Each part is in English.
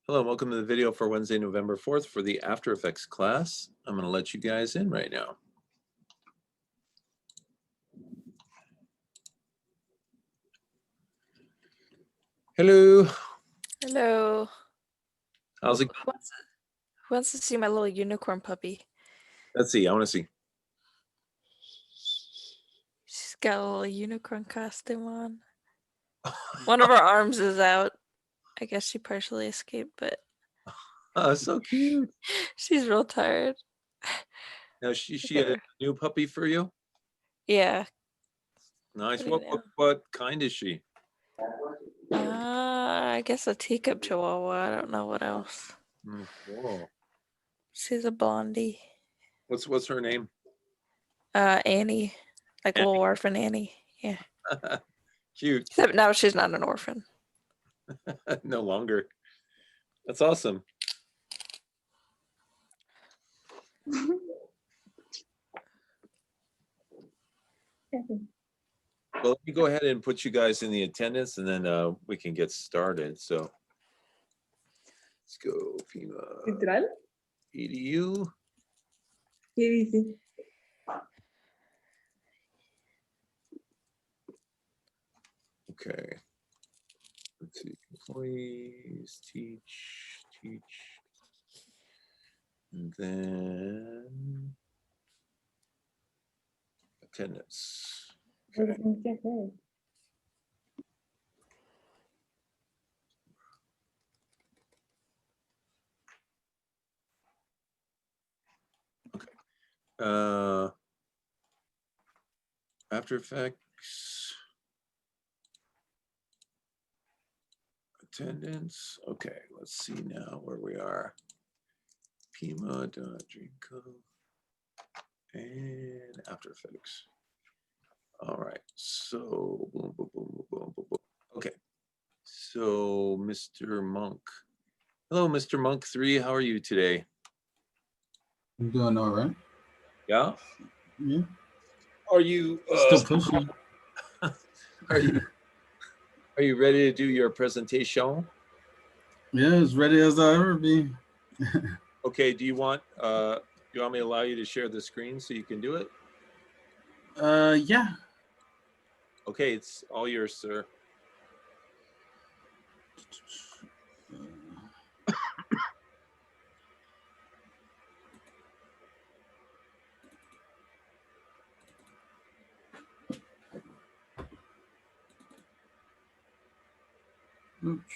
Hello, welcome to the video for Wednesday, November 4th for the After Effects class. I'm going to let you guys in right now. Hello. Hello. How's it? Who wants to see my little unicorn puppy? Let's see. I want to see. She's got a little unicorn costume on. One of her arms is out. I guess she partially escaped, but Oh, so cute. she's real tired. Now, she a new puppy for you? Yeah. Nice. What kind is she? I guess a teacup chihuahua. I don't know what else. Cool. She's a blondie. What's her name? Annie. Like Annie. little orphan Annie. Yeah. Cute. Except now she's not an orphan. No longer. That's awesome. Well, let me go ahead and put you guys in the attendance, and then we can get started. So let's go, Pima. ¿Literal? EDU. ¿Qué dice? Okay. Let's see. Employees, teach, and then attendance. Okay. Okay. After Effects. Attendance. Okay, let's see now where we are. Pima.Dreamco and After Effects. All right, so boom, boom, boom, boom, boom, boom, boom. Okay, so Mr. Monk. Hello, Mr. Monk 3. How are you today? I'm doing all right. Yeah? Yeah. Are you still pushing? Are you ready to do your presentation? Yeah, as ready as I'll ever be. Okay, do you want me to allow you to share the screen so you can do it? Yeah. Okay, it's all yours, sir. Oops.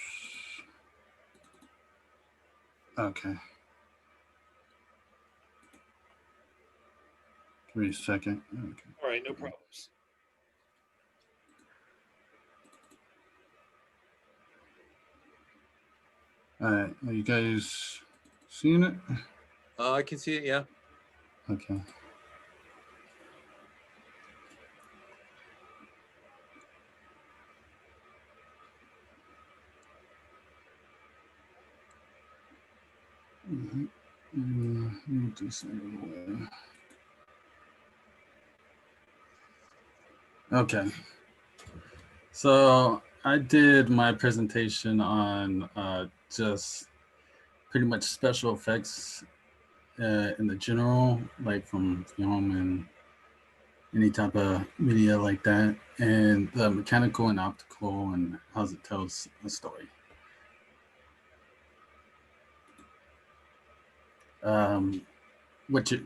Okay. 3 seconds. Okay. All right, no problems. All right, are you guys seeing it? I can see it, yeah. Okay. Move this out of the way. Okay. So I did my presentation on just pretty much special effects in the general, like from film and any type of media like that, and the mechanical and optical and how it tells a story. What you're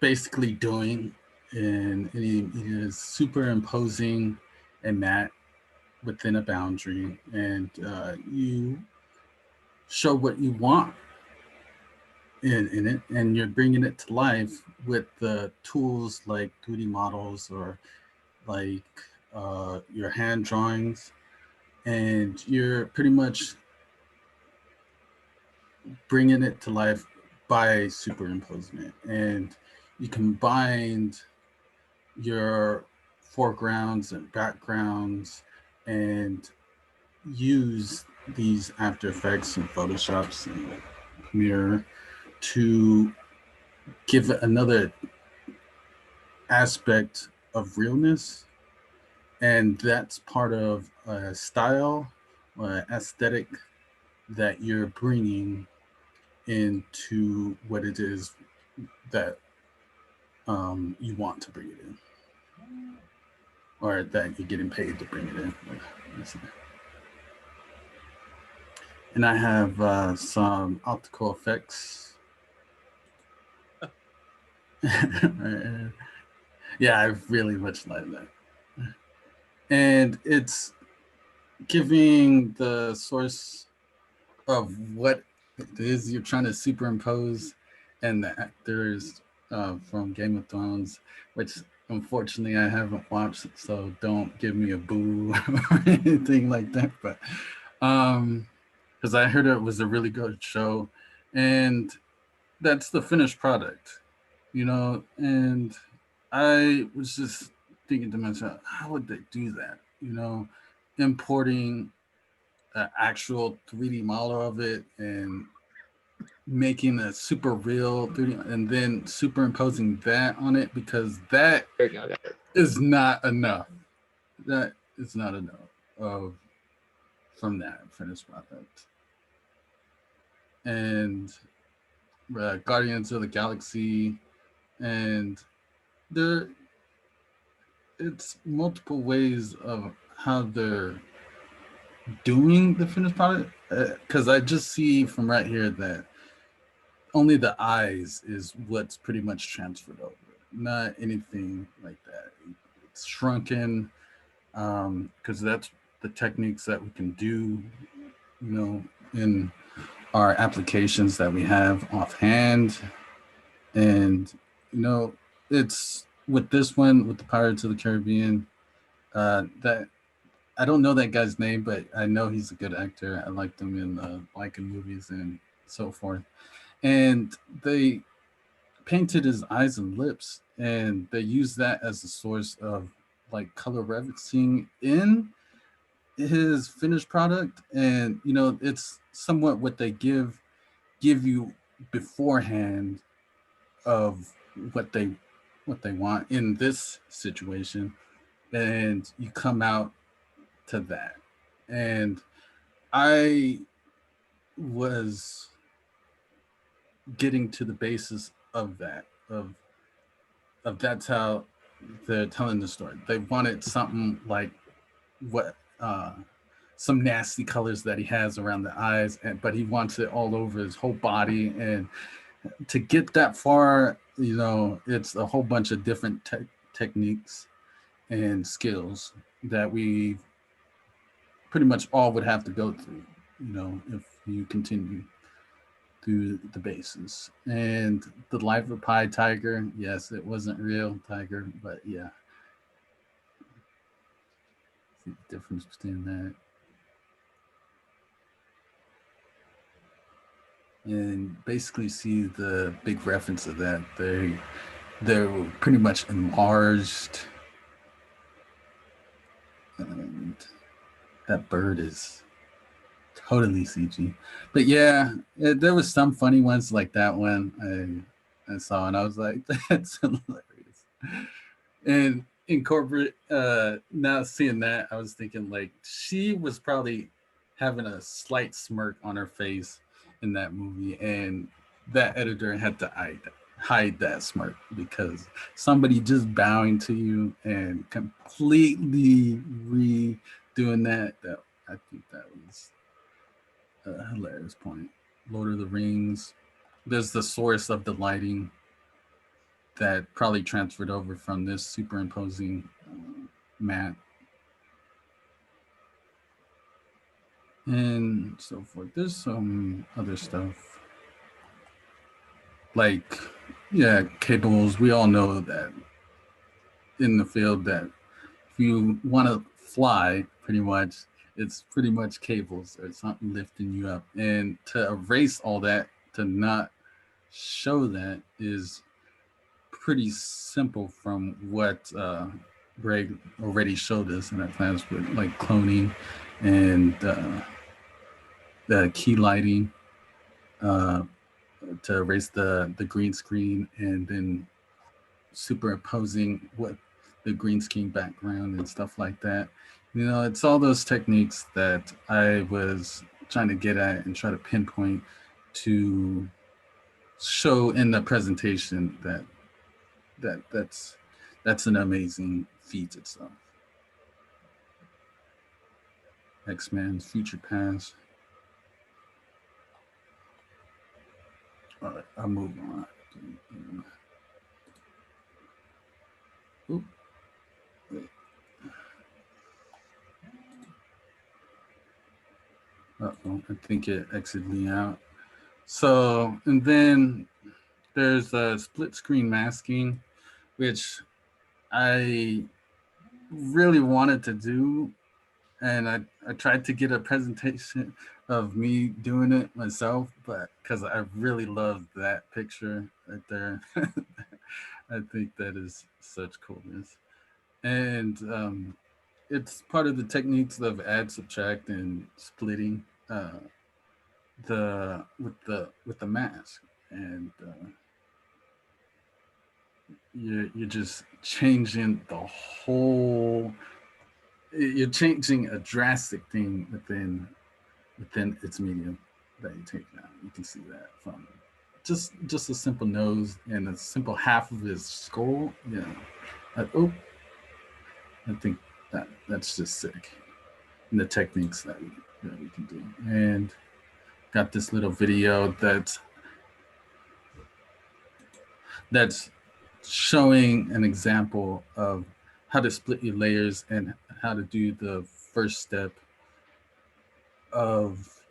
basically doing in any media is superimposing a matte within a boundary, and you show what you want in it, and you're bringing it to life with the tools like 3D models or like your hand drawings, and you're pretty much bringing it to life by superimposing it. And you combined your foregrounds and backgrounds and use these After Effects and Photoshops and Premiere to give it another aspect of realness. And that's part of a style, aesthetic that you're bringing into what it is that you want to bring it in, or that you're getting paid to bring it in. And I have some optical effects. Yeah, I really much like that. And it's giving the source of what it is you're trying to superimpose and the actors from Game of Thrones, which unfortunately I haven't watched, so don't give me a boo or anything like that. But because I heard it was a really good show, and that's the finished product, and I was just thinking to myself, how would they do that? Importing an actual 3D model of it and making a super real 3D and then superimposing that on it, because that There you go. Got it. is not enough. That is not enough of from that finished product. And Guardians of the Galaxy, and there it's multiple ways of how they're doing the finished product, because I just see from right here that only the eyes is what's pretty much transferred over, not anything like that. It's shrunken, because that's the techniques that we can do, in our applications that we have offhand. And it's with this one, with the Pirates of the Caribbean, that I don't know that guy's name, but I know he's a good actor. I liked him in Viking movies and so forth. And they painted his eyes and lips, and they used that as a source of like color referencing in his finished product. And it's somewhat what they give you beforehand of what they want in this situation, and you come out to that. And I was getting to the basis of that, of that's how they're telling the story. They wanted something like what some nasty colors that he has around the eyes, but he wants it all over his whole body. And to get that far, it's a whole bunch of different techniques and skills that we pretty much all would have to go through, if you continue through the bases. And the Life of Pi tiger, yes, it wasn't real tiger, but yeah. See the difference between that. And basically see the big reference of that. They're pretty much enlarged. And that bird is totally CG. But yeah, there was some funny ones like that one I saw, and I was like, that's hilarious. And in corporate, now seeing that, I was thinking like she was probably having a slight smirk on her face in that movie, and that editor had to hide that smirk, because somebody just bowing to you and completely redoing that I think that was a hilarious point. Lord of the Rings, there's the source of the lighting that probably transferred over from this superimposing mat and so forth. There's some other stuff like, yeah, cables. We all know that in the field that if you want to fly, pretty much, it's pretty much cables or something lifting you up. And to erase all that, to not show that, is pretty simple from what Greg already showed us in our class with like cloning and the key lighting to erase the green screen, and then superimposing what the green screen background and stuff like that. It's all those techniques that I was trying to get at and try to pinpoint to show in the presentation that's an amazing feat itself. X-Men's Future Past. All right, I'll move on. Oop. Wait. Uh-oh, I think it exited me out. So, and then there's a split screen masking, which I really wanted to do. And I tried to get a presentation of me doing it myself, but because I really love that picture right there. I think that is such coolness. And it's part of the techniques of add, subtract, and splitting with the mask. And you're just changing the whole. You're changing a drastic thing within its medium that you take out. You can see that from just a simple nose and a simple half of his skull. Yeah. I think that's just sick. And the techniques that we can do. And got this little video that's showing an example of how to split your layers and how to do the first step of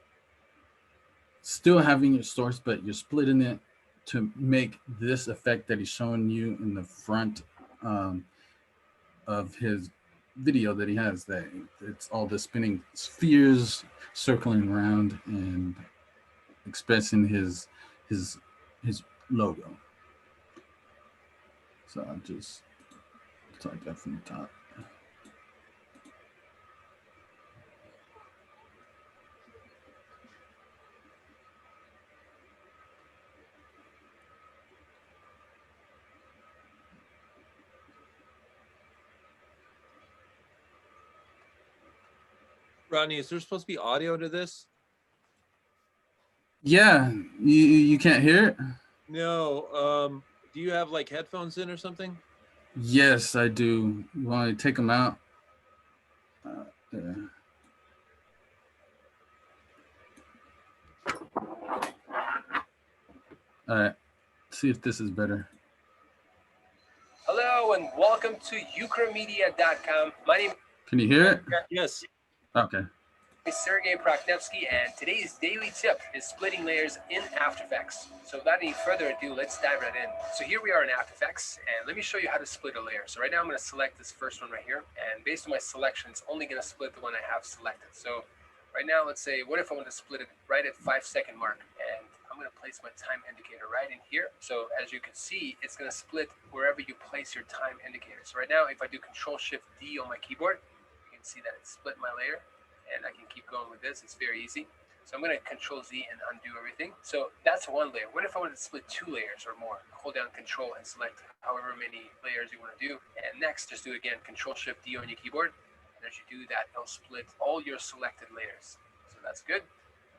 still having your source, but you're splitting it to make this effect that he's showing you in the front of his video that he has, that it's all the spinning spheres circling around and expressing his logo. So I'll just start that from the top. Rodney, is there supposed to be audio to this? Yeah, you can't hear it? No. Do you have like headphones in or something? Yes, I do. You want to take them out? Yeah. All right. See if this is better. Hello and welcome to ukramedia.com. My name Can you hear it? Yes. Okay. is Sergey Praknevsky, and today's daily tip is splitting layers in After Effects. So without any further ado, let's dive right in. So here we are in After Effects, and let me show you how to split a layer. So right now I'm going to select this first one right here, and based on my selection, it's only going to split the one I have selected. So right now, let's say, what if I want to split it right at 5-second mark? And I'm going to place my time indicator right in here. So as you can see, it's going to split wherever you place your time indicator. So right now, if I do Control-Shift-D on my keyboard, you can see that it split my layer. And I can keep going with this. It's very easy. So I'm going to Control-Z and undo everything. So that's one layer. What if I wanted to split 2 layers or more? Hold down Control and select however many layers you want to do. And next, just do again Control-Shift-D on your keyboard. And as you do that, it'll split all your selected layers. So that's good.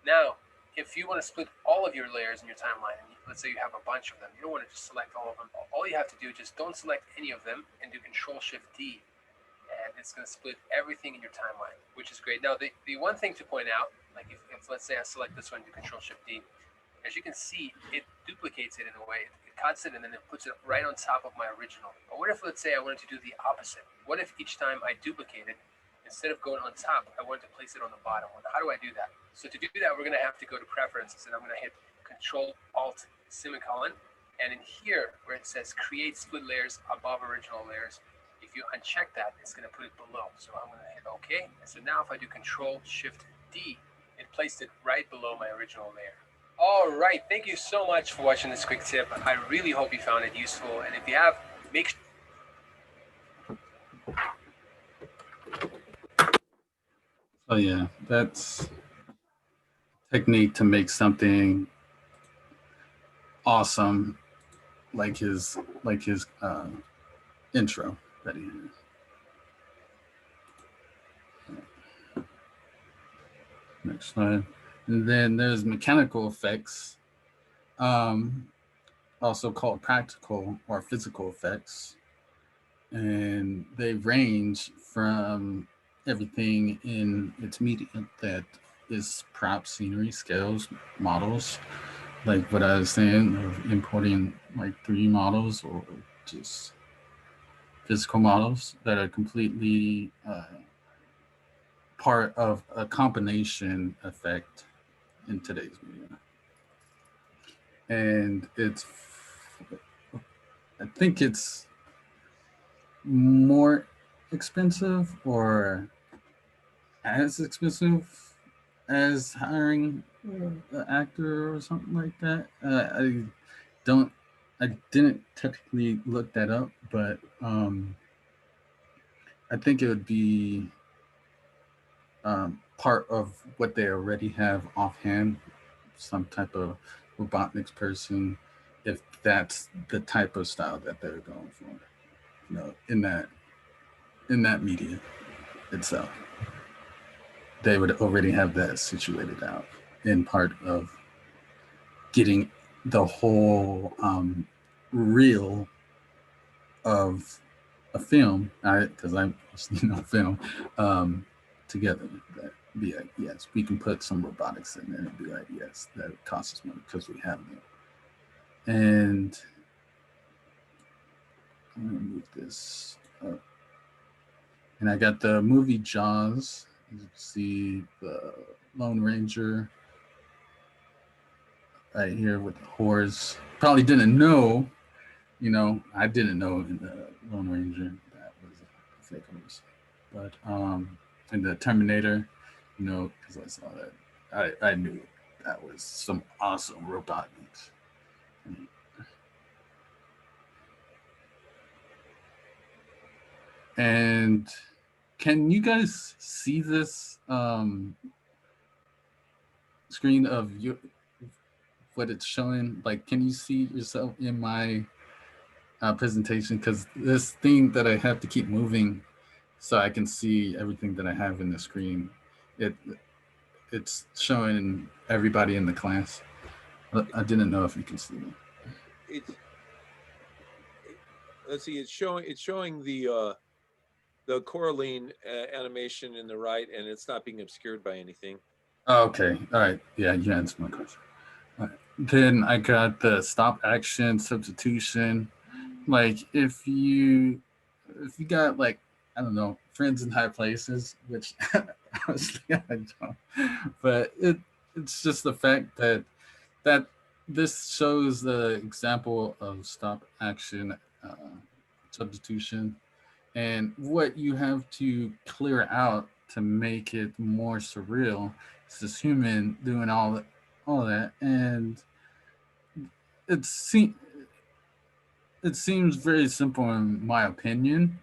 Now, if you want to split all of your layers in your timeline, and let's say you have a bunch of them, you don't want to just select all of them. All you have to do, just don't select any of them and do Control-Shift-D. And it's going to split everything in your timeline, which is great. Now, the one thing to point out, like if let's say I select this one, do Control-Shift-D, as you can see, it duplicates it in a way. It cuts it and then it puts it right on top of my original. But what if, let's say, I wanted to do the opposite? What if each time I duplicate it, instead of going on top, I wanted to place it on the bottom one? How do I do that? So to do that, we're going to have to go to Preferences, and I'm going to hit Control-Alt-Semicolon. And in here, where it says Create Split Layers Above Original Layers, if you uncheck that, it's going to put it below. So I'm going to hit OK. And so now if I do Control-Shift-D, it placed it right below my original layer. All right. Thank you so much for watching this quick tip. I really hope you found it useful. And if you have, make sure. Oh yeah, that's technique to make something awesome, like his intro that he has. Next slide. And then there's mechanical effects, also called practical or physical effects. And they range from everything in its media that is props, scenery, scales, models, like what I was saying of importing like 3D models or just physical models that are completely part of a combination effect in today's media. And I think it's more expensive or as expensive as hiring an actor or something like that. I didn't technically look that up, but I think it would be part of what they already have offhand, some type of robotics person, if that's the type of style that they're going for, you know, in that media itself. They would already have that situated out in part of getting the whole reel of a film, because I'm film together. That be like, yes, we can put some robotics in there and be like, yes, that costs us money because we have them. And I'm gonna move this up. And I got the movie Jaws. You can see the Lone Ranger right here with the horse. Probably didn't know, I didn't know in the Lone Ranger that was a fake horse. But in the Terminator, because I saw that, I knew that was some awesome robotics. And can you guys see this screen of what it's showing? Like, can you see yourself in my presentation? Because this thing that I have to keep moving so I can see everything that I have in the screen, it's showing everybody in the class. I didn't know if you can see it. Let's see. It's showing the Coraline animation in the right, and it's not being obscured by anything. Oh, okay. All right. Yeah, you answered my question. Then I got the stop action substitution. Like if you got like, I don't know, friends in high places, which honestly I don't, but it's just the fact that this shows the example of stop action substitution and what you have to clear out to make it more surreal. It's this human doing all of that, and it seems very simple in my opinion,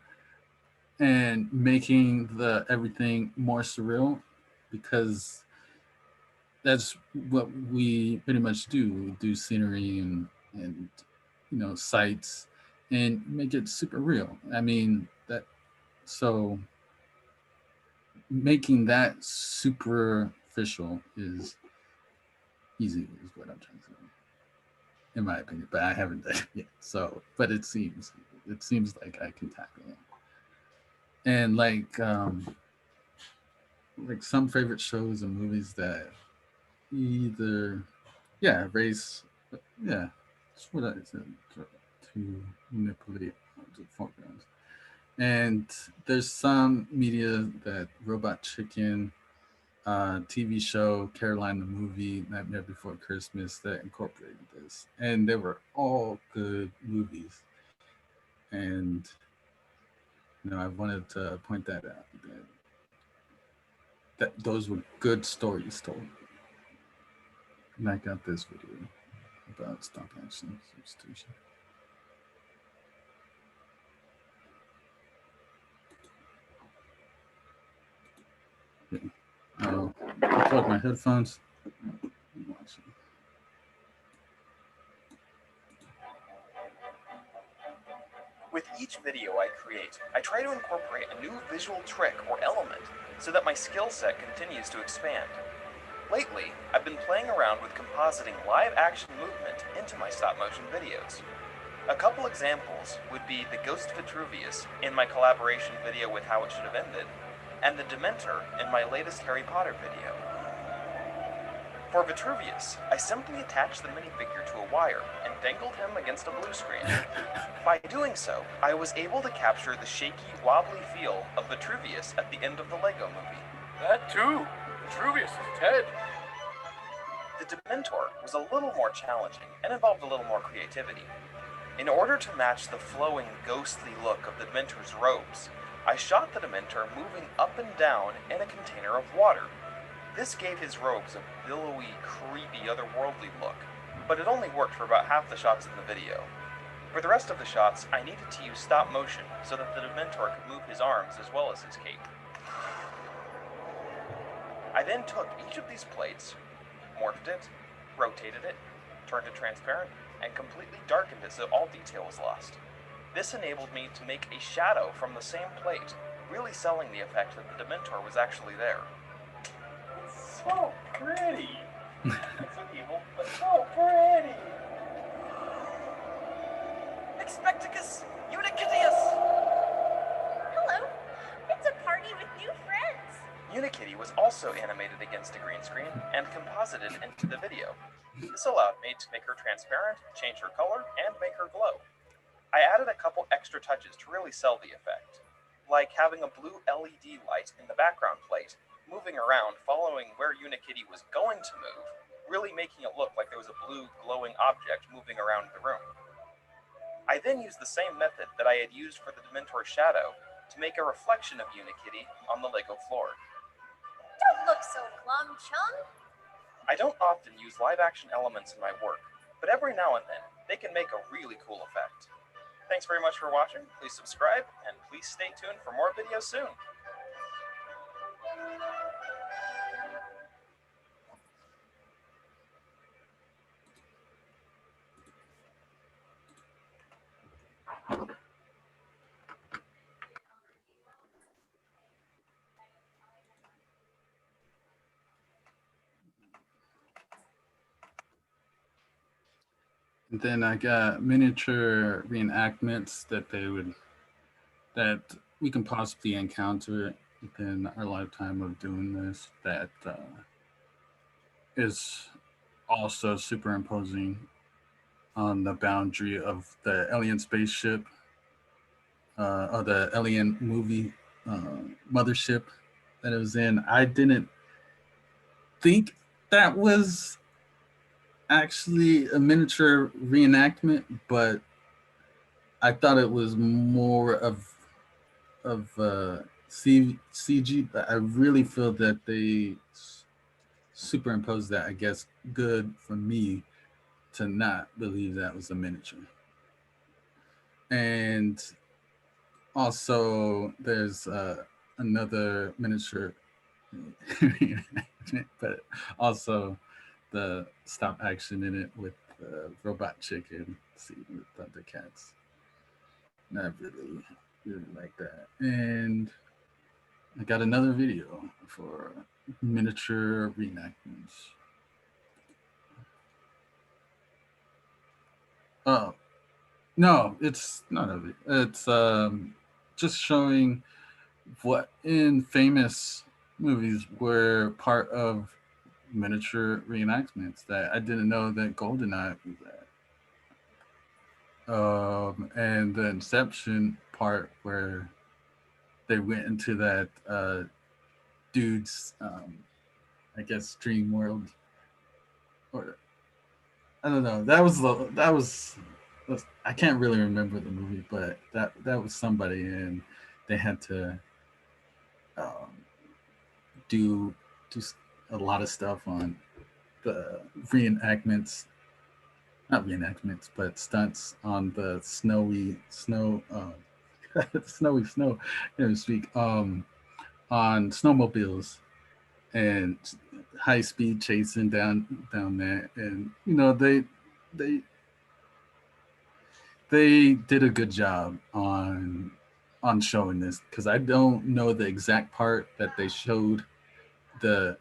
and making the everything more surreal because that's what we pretty much do. We do scenery and sights and make it super real. I mean that so making that superficial is easy is what I'm trying to say. In my opinion, but I haven't done it yet. So but it seems like I can tackle it. And like some favorite shows and movies that either race, that's what I said, to manipulate the foregrounds. And there's some media that Robot Chicken, TV show, Caroline the Movie, Nightmare Before Christmas, that incorporated this, and they were all good movies. And I wanted to point that out, that those were good stories told. And I got this video about stop action substitution. Okay. I'll plug my headphones. With each video I create, I try to incorporate a new visual trick or element so that my skill set continues to expand. Lately, I've been playing around with compositing live action movement into my stop motion videos. A couple examples would be the Ghost Vitruvius in my collaboration video with How It Should Have Ended, and the Dementor in my latest Harry Potter video. For Vitruvius, I simply attached the minifigure to a wire and dangled him against a blue screen. By doing so, I was able to capture the shaky, wobbly feel of Vitruvius at the end of the Lego movie. That too. Vitruvius is dead. The Dementor was a little more challenging and involved a little more creativity. In order to match the flowing, ghostly look of the Dementor's robes, I shot the Dementor moving up and down in a container of water. This gave his robes a billowy, creepy, otherworldly look, but it only worked for about half the shots in the video. For the rest of the shots, I needed to use stop motion so that the Dementor could move his arms as well as his cape. I then took each of these plates, morphed it, rotated it, turned it transparent, and completely darkened it so all detail was lost. This enabled me to make a shadow from the same plate, really selling the effect that the Dementor was actually there. It's so pretty. It's so evil, but so pretty. Expecticus Unicitius! Hello, it's a party with new friends. Unikitty was also animated against a green screen and composited into the video. This allowed me to make her transparent, change her color, and make her glow. I added a couple extra touches to really sell the effect, like having a blue LED light in the background plate, moving around following where Unikitty was going to move, really making it look like there was a blue glowing object moving around the room. I then used the same method that I had used for the Dementor shadow to make a reflection of Unikitty on the Lego floor. Don't look so glum, chum. I don't often use live-action elements in my work, but every now and then, they can make a really cool effect. Thanks very much for watching, please subscribe, and please stay tuned for more videos soon. And then I got miniature reenactments that we can possibly encounter within our lifetime of doing this that is also superimposing on the boundary of the alien spaceship or the alien movie mothership that it was in. I didn't think that was actually a miniature reenactment, but I thought it was more of CG, but I really feel that they superimposed that, I guess, good for me to not believe that was a miniature. And also there's another miniature but also the stop action in it with Robot Chicken, see, with Thundercats. And I really like that. And I got another video for miniature reenactments. Oh, no, it's not a video. It's just showing what in famous movies were part of miniature reenactments that I didn't know that GoldenEye was at. And the Inception part where they went into that dude's, I guess, dream world, or I don't know. That was I can't really remember the movie, but that was somebody, and they had to do a lot of stuff on the reenactments, not reenactments, but stunts on the snowy snow, snowy snow, to speak, on snowmobiles and high speed chasing down there, and you know they did a good job on showing this, because I don't know the exact part that they showed the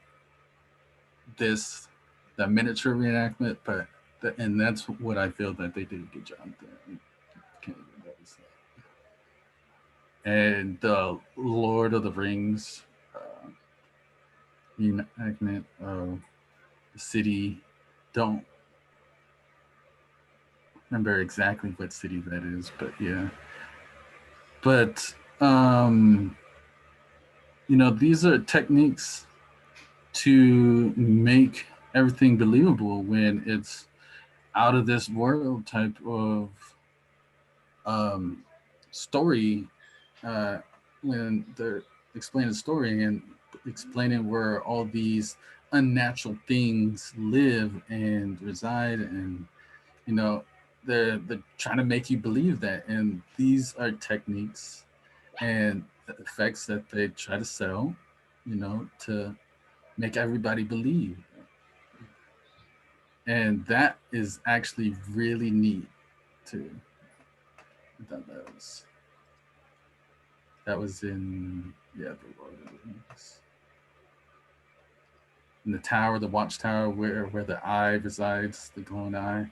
this, the miniature reenactment, but and that's what I feel that they did a good job there. Can't even notice that. And the Lord of the Rings reenactment of the city. Don't remember exactly what city that is, but yeah. But these are techniques to make everything believable when it's out of this world type of story, when they're explaining the story and explaining where all these unnatural things live and reside, and they're trying to make you believe that. And these are techniques and effects that they try to sell, to make everybody believe. And that is actually really neat too. I thought that was in the Lord of the Rings. In the tower, the watchtower, where the eye resides, the glowing eye.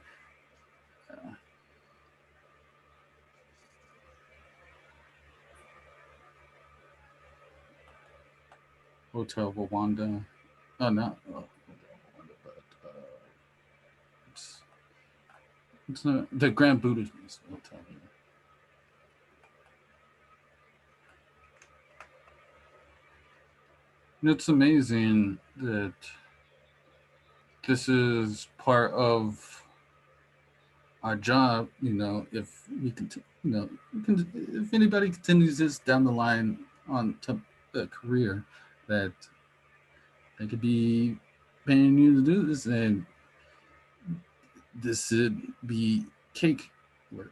Hotel Rwanda. Oh, not Rwanda, but it's not the Grand Budapest Hotel. It's amazing that this is part of our job. If we can, if anybody continues this down the line on to a career, that they could be paying you to do this, and this should be cake work.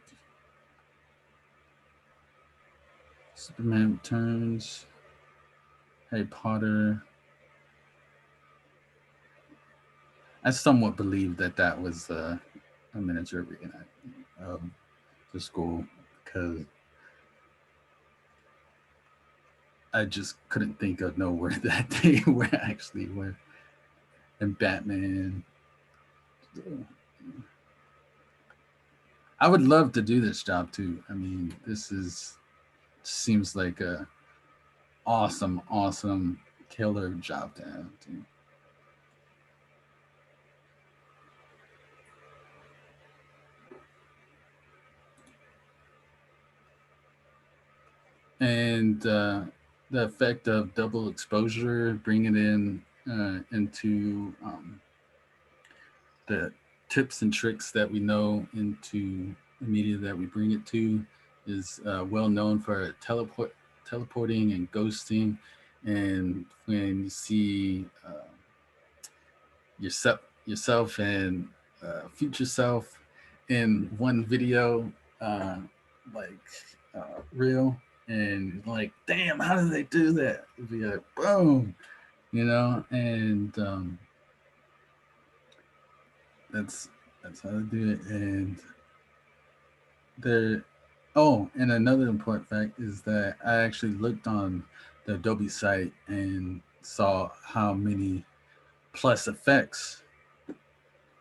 Superman Returns, Harry Potter. I somewhat believe that was a miniature reenactment of the school, because I just couldn't think of nowhere that they were actually were. And Batman. I would love to do this job too. I mean, seems like a awesome killer job to have too. And the effect of double exposure, bringing in into the tips and tricks that we know into the media that we bring it to, is well known for teleporting and ghosting. And when you see yourself and future self in one video, real, and like, damn, how did they do that? It'd be like, boom, and that's how they do it. And and another important fact is that I actually looked on the Adobe site and saw how many plus effects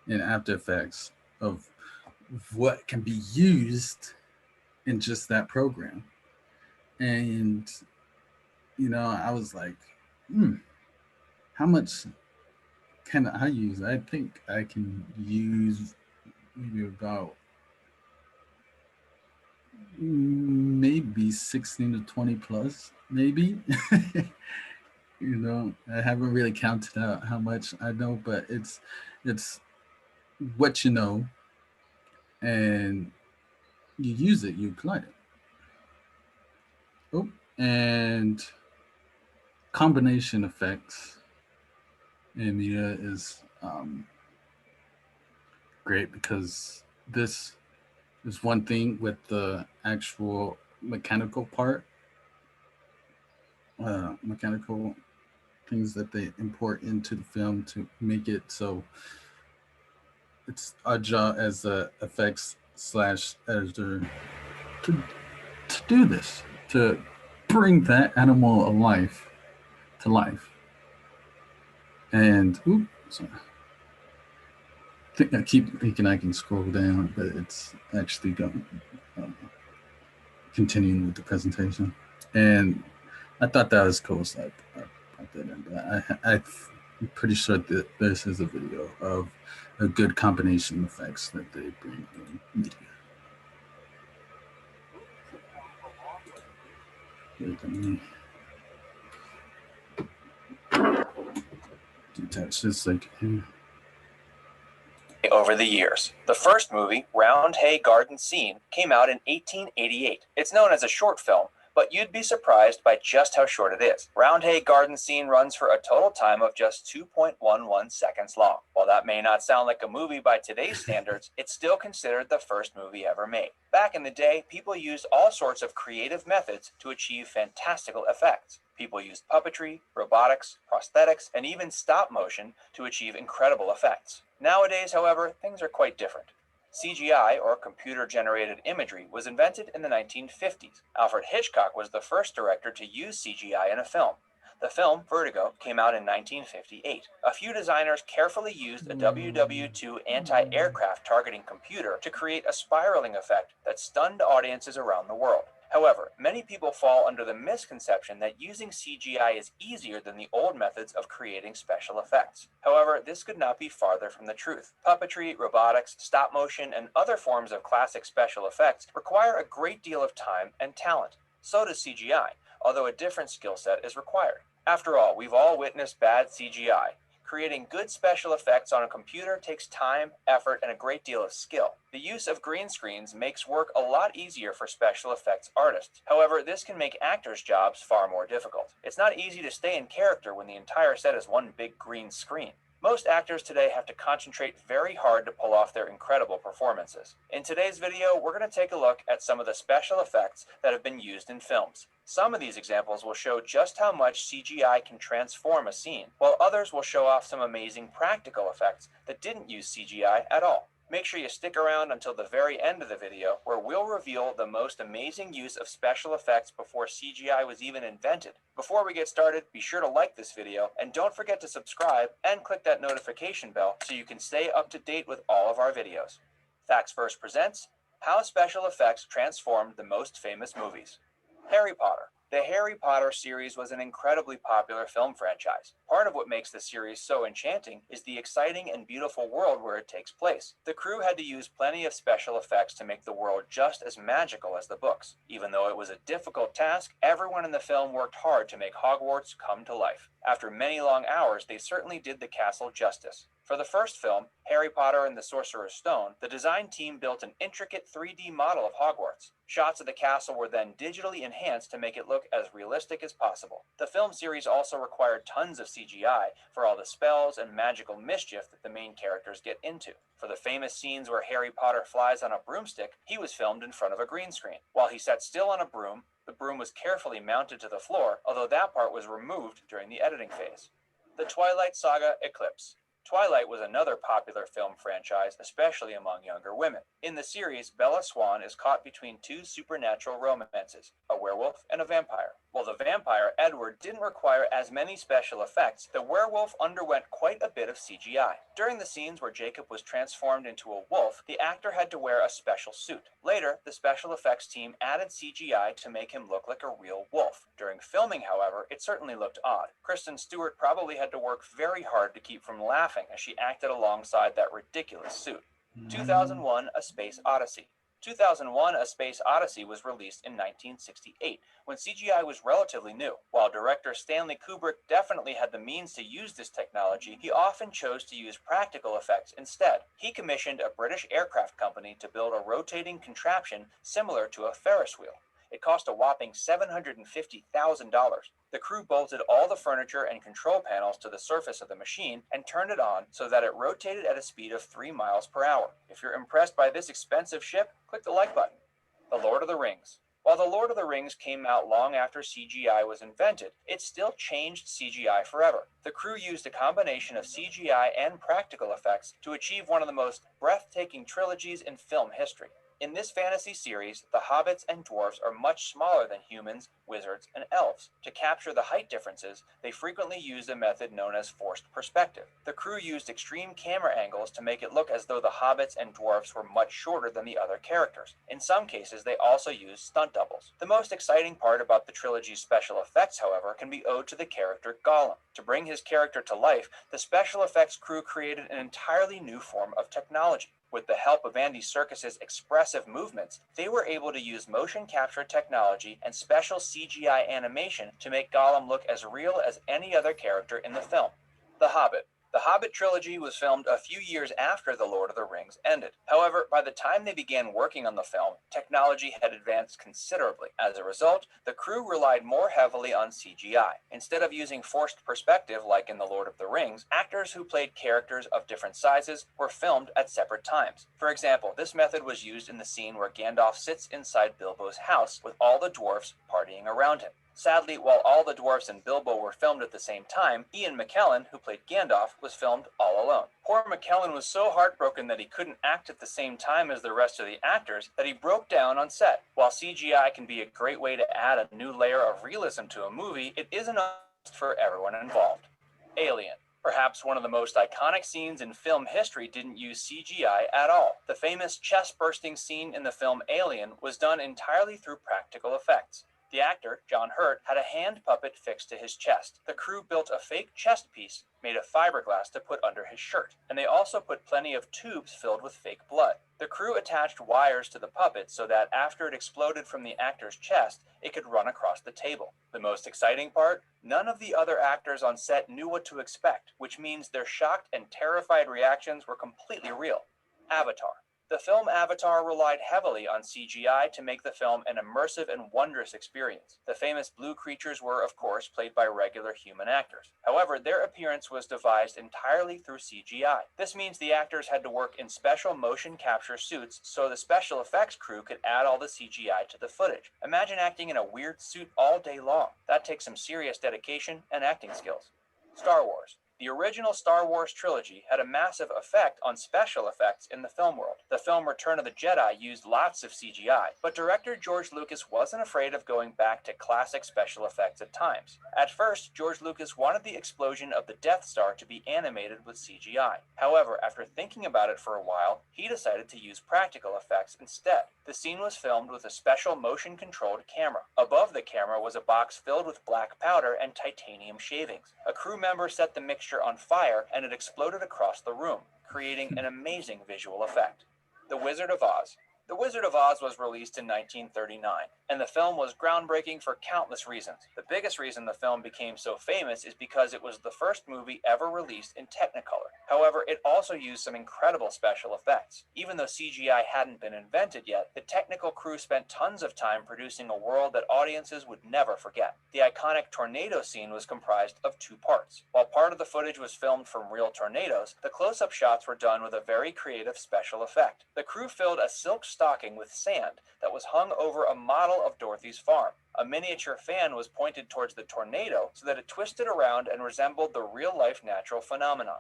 in After Effects of what can be used in just that program. And I was like, how much can I use? I think I can use maybe about maybe 16 to 20 plus, maybe. I haven't really counted out how much I know, but it's what you know, and you use it, you apply it. Oh, and combination effects in media is great, because this is one thing with the actual mechanical part, mechanical things that they import into the film to make it so it's our job as a effects / editor to do this, to bring that animal to life. And So I keep thinking I can scroll down, but it's actually going continuing with the presentation. And I thought that was cool, so I put that in. But I'm pretty sure that this is a video of a good combination of effects that they bring in media. Detach this like here. Over the years. The first movie, Round Hay Garden Scene, came out in 1888. It's known as a short film, but you'd be surprised by just how short it is. Round Hay Garden Scene runs for a total time of just 2.11 seconds long. While that may not sound like a movie by today's standards, it's still considered the first movie ever made. Back in the day, people used all sorts of creative methods to achieve fantastical effects. People used puppetry, robotics, prosthetics, and even stop motion to achieve incredible effects. Nowadays, however, things are quite different. CGI, or computer-generated imagery, was invented in the 1950s. Alfred Hitchcock was the first director to use CGI in a film. The film, Vertigo, came out in 1958. A few designers carefully used a WW2 anti-aircraft targeting computer to create a spiraling effect that stunned audiences around the world. However, many people fall under the misconception that using CGI is easier than the old methods of creating special effects. However, this could not be farther from the truth. Puppetry, robotics, stop motion, and other forms of classic special effects require a great deal of time and talent. So does CGI, although a different skill set is required. After all, we've all witnessed bad CGI. Creating good special effects on a computer takes time, effort, and a great deal of skill. The use of green screens makes work a lot easier for special effects artists. However, this can make actors' jobs far more difficult. It's not easy to stay in character when the entire set is one big green screen. Most actors today have to concentrate very hard to pull off their incredible performances. In today's video, we're going to take a look at some of the special effects that have been used in films. Some of these examples will show just how much CGI can transform a scene, while others will show off some amazing practical effects that didn't use CGI at all. Make sure you stick around until the very end of the video, where we'll reveal the most amazing use of special effects before CGI was even invented. Before we get started, be sure to like this video, and don't forget to subscribe and click that notification bell so you can stay up to date with all of our videos. Facts First presents How Special Effects Transformed the Most Famous Movies. Harry Potter. The Harry Potter series was an incredibly popular film franchise. Part of what makes the series so enchanting is the exciting and beautiful world where it takes place. The crew had to use plenty of special effects to make the world just as magical as the books. Even though it was a difficult task, everyone in the film worked hard to make Hogwarts come to life. After many long hours, they certainly did the castle justice. For the first film, Harry Potter and the Sorcerer's Stone, the design team built an intricate 3D model of Hogwarts. Shots of the castle were then digitally enhanced to make it look as realistic as possible. The film series also required tons of CGI for all the spells and magical mischief that the main characters get into. For the famous scenes where Harry Potter flies on a broomstick, he was filmed in front of a green screen. While he sat still on a broom, the broom was carefully mounted to the floor, although that part was removed during the editing phase. The Twilight Saga Eclipse. Twilight was another popular film franchise, especially among younger women. In the series, Bella Swan is caught between two supernatural romances, a werewolf and a vampire. While the vampire, Edward, didn't require as many special effects, the werewolf underwent quite a bit of CGI. During the scenes where Jacob was transformed into a wolf, the actor had to wear a special suit. Later, the special effects team added CGI to make him look like a real wolf. During filming, however, it certainly looked odd. Kristen Stewart probably had to work very hard to keep from laughing as she acted alongside that ridiculous suit. 2001: A Space Odyssey. 2001: A Space Odyssey was released in 1968, when CGI was relatively new. While director Stanley Kubrick definitely had the means to use this technology, he often chose to use practical effects instead. He commissioned a British aircraft company to build a rotating contraption similar to a Ferris wheel. It cost a whopping $750,000. The crew bolted all the furniture and control panels to the surface of the machine and turned it on so that it rotated at a speed of 3 miles per hour. If you're impressed by this expensive ship, click the like button. The Lord of the Rings. While The Lord of the Rings came out long after CGI was invented, it still changed CGI forever. The crew used a combination of CGI and practical effects to achieve one of the most breathtaking trilogies in film history. In this fantasy series, the hobbits and dwarves are much smaller than humans, wizards, and elves. To capture the height differences, they frequently used a method known as forced perspective. The crew used extreme camera angles to make it look as though the hobbits and dwarves were much shorter than the other characters. In some cases, they also used stunt doubles. The most exciting part about the trilogy's special effects, however, can be owed to the character Gollum. To bring his character to life, the special effects crew created an entirely new form of technology. With the help of Andy Serkis's expressive movements, they were able to use motion capture technology and special CGI animation to make Gollum look as real as any other character in the film. The Hobbit. The Hobbit trilogy was filmed a few years after The Lord of the Rings ended. However, by the time they began working on the film, technology had advanced considerably. As a result, the crew relied more heavily on CGI. Instead of using forced perspective like in The Lord of the Rings, actors who played characters of different sizes were filmed at separate times. For example, this method was used in the scene where Gandalf sits inside Bilbo's house with all the dwarfs partying around him. Sadly, while all the dwarfs and Bilbo were filmed at the same time, Ian McKellen, who played Gandalf, was filmed all alone. Poor McKellen was so heartbroken that he couldn't act at the same time as the rest of the actors that he broke down on set. While CGI can be a great way to add a new layer of realism to a movie, it isn't for everyone involved. Alien. Perhaps one of the most iconic scenes in film history didn't use CGI at all. The famous chest-bursting scene in the film Alien was done entirely through practical effects. The actor, John Hurt, had a hand puppet fixed to his chest. The crew built a fake chest piece made of fiberglass to put under his shirt, and they also put plenty of tubes filled with fake blood. The crew attached wires to the puppet so that after it exploded from the actor's chest, it could run across the table. The most exciting part? None of the other actors on set knew what to expect, which means their shocked and terrified reactions were completely real. Avatar. The film Avatar relied heavily on CGI to make the film an immersive and wondrous experience. The famous blue creatures were, of course, played by regular human actors. However, their appearance was devised entirely through CGI. This means the actors had to work in special motion capture suits so the special effects crew could add all the CGI to the footage. Imagine acting in a weird suit all day long. That takes some serious dedication and acting skills. Star Wars. The original Star Wars trilogy had a massive effect on special effects in the film world. The film Return of the Jedi used lots of CGI, but director George Lucas wasn't afraid of going back to classic special effects at times. At first, George Lucas wanted the explosion of the Death Star to be animated with CGI. However, after thinking about it for a while, he decided to use practical effects instead. The scene was filmed with a special motion-controlled camera. Above the camera was a box filled with black powder and titanium shavings. A crew member set the mixture on fire and it exploded across the room, creating an amazing visual effect. The Wizard of Oz. The Wizard of Oz was released in 1939, and the film was groundbreaking for countless reasons. The biggest reason the film became so famous is because it was the first movie ever released in Technicolor. However, it also used some incredible special effects. Even though CGI hadn't been invented yet, the technical crew spent tons of time producing a world that audiences would never forget. The iconic tornado scene was comprised of two parts. While part of the footage was filmed from real tornadoes, the close-up shots were done with a very creative special effect. The crew filled a silk stocking with sand that was hung over a model of Dorothy's farm. A miniature fan was pointed towards the tornado so that it twisted around and resembled the real-life natural phenomenon.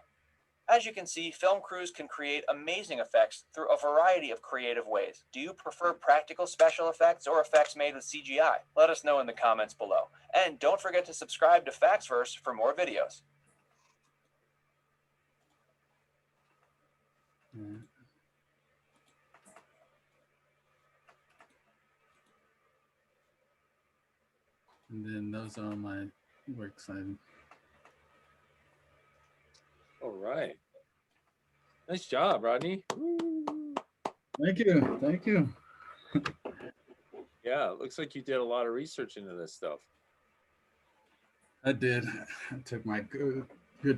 As you can see, film crews can create amazing effects through a variety of creative ways. Do you prefer practical special effects or effects made with CGI? Let us know in the comments below. And don't forget to subscribe to Factsverse for more videos. Yeah. And then those are my works. All right. Nice job, Rodney. Woo. Thank you. Thank you. Yeah, it looks like you did a lot of research into this stuff. I did. I took my good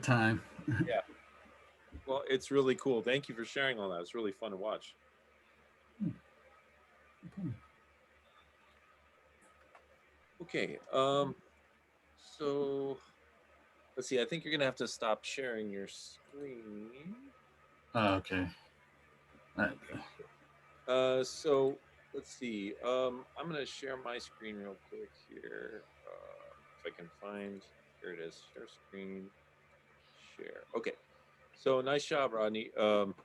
time. Yeah. Well, it's really cool. Thank you for sharing all that. It's really fun to watch. Okay. So let's see. I think you're gonna have to stop sharing your screen. Oh, okay. All right. So let's see. I'm gonna share my screen real quick here. If I can find, here it is. Share screen. Share. Okay. So nice job, Rodney. Thank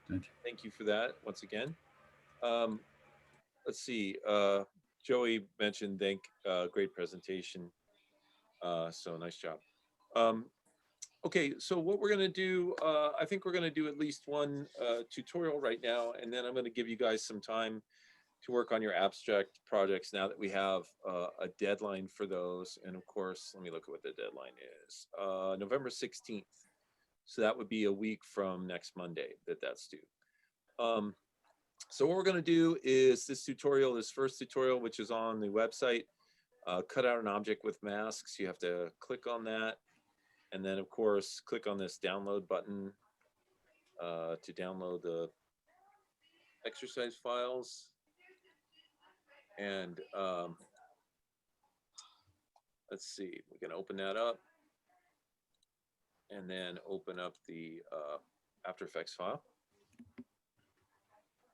you. Thank you for that once again. Let's see. Joey mentioned great presentation. So nice job. Okay, so what we're gonna do, I think we're gonna do at least one tutorial right now, and then I'm gonna give you guys some time to work on your abstract projects now that we have a deadline for those. And of course, let me look at what the deadline is. November 16th. So that would be a week from next Monday that's due. So what we're gonna do is this first tutorial, which is on the website, cut out an object with masks. You have to click on that. And then of course, click on this download button to download the exercise files. And let's see, we can open that up and then open up the After Effects file.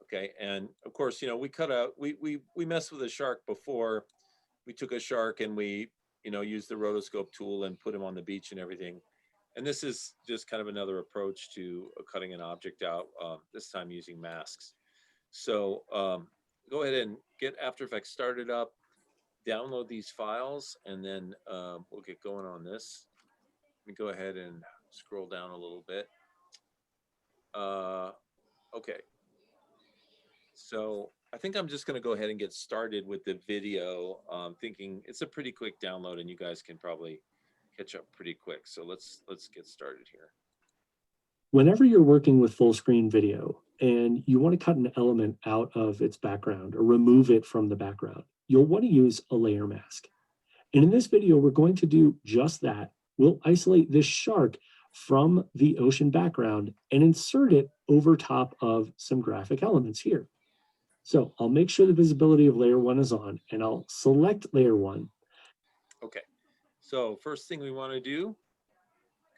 Okay, and of course, we cut out, we messed with a shark before. We took a shark and we, used the rotoscope tool and put him on the beach and everything. And this is just kind of another approach to cutting an object out, this time using masks. So go ahead and get After Effects started up, download these files, and then we'll get going on this. Let me go ahead and scroll down a little bit. Okay. So I think I'm just going to go ahead and get started with the video. Thinking it's a pretty quick download and you guys can probably catch up pretty quick. So let's get started here. Whenever you're working with full screen video and you want to cut an element out of its background or remove it from the background, you'll want to use a layer mask. And in this video, we're going to do just that. We'll isolate this shark from the ocean background and insert it over top of some graphic elements here. So I'll make sure the visibility of layer 1 is on and I'll select layer 1. Okay, so first thing we want to do,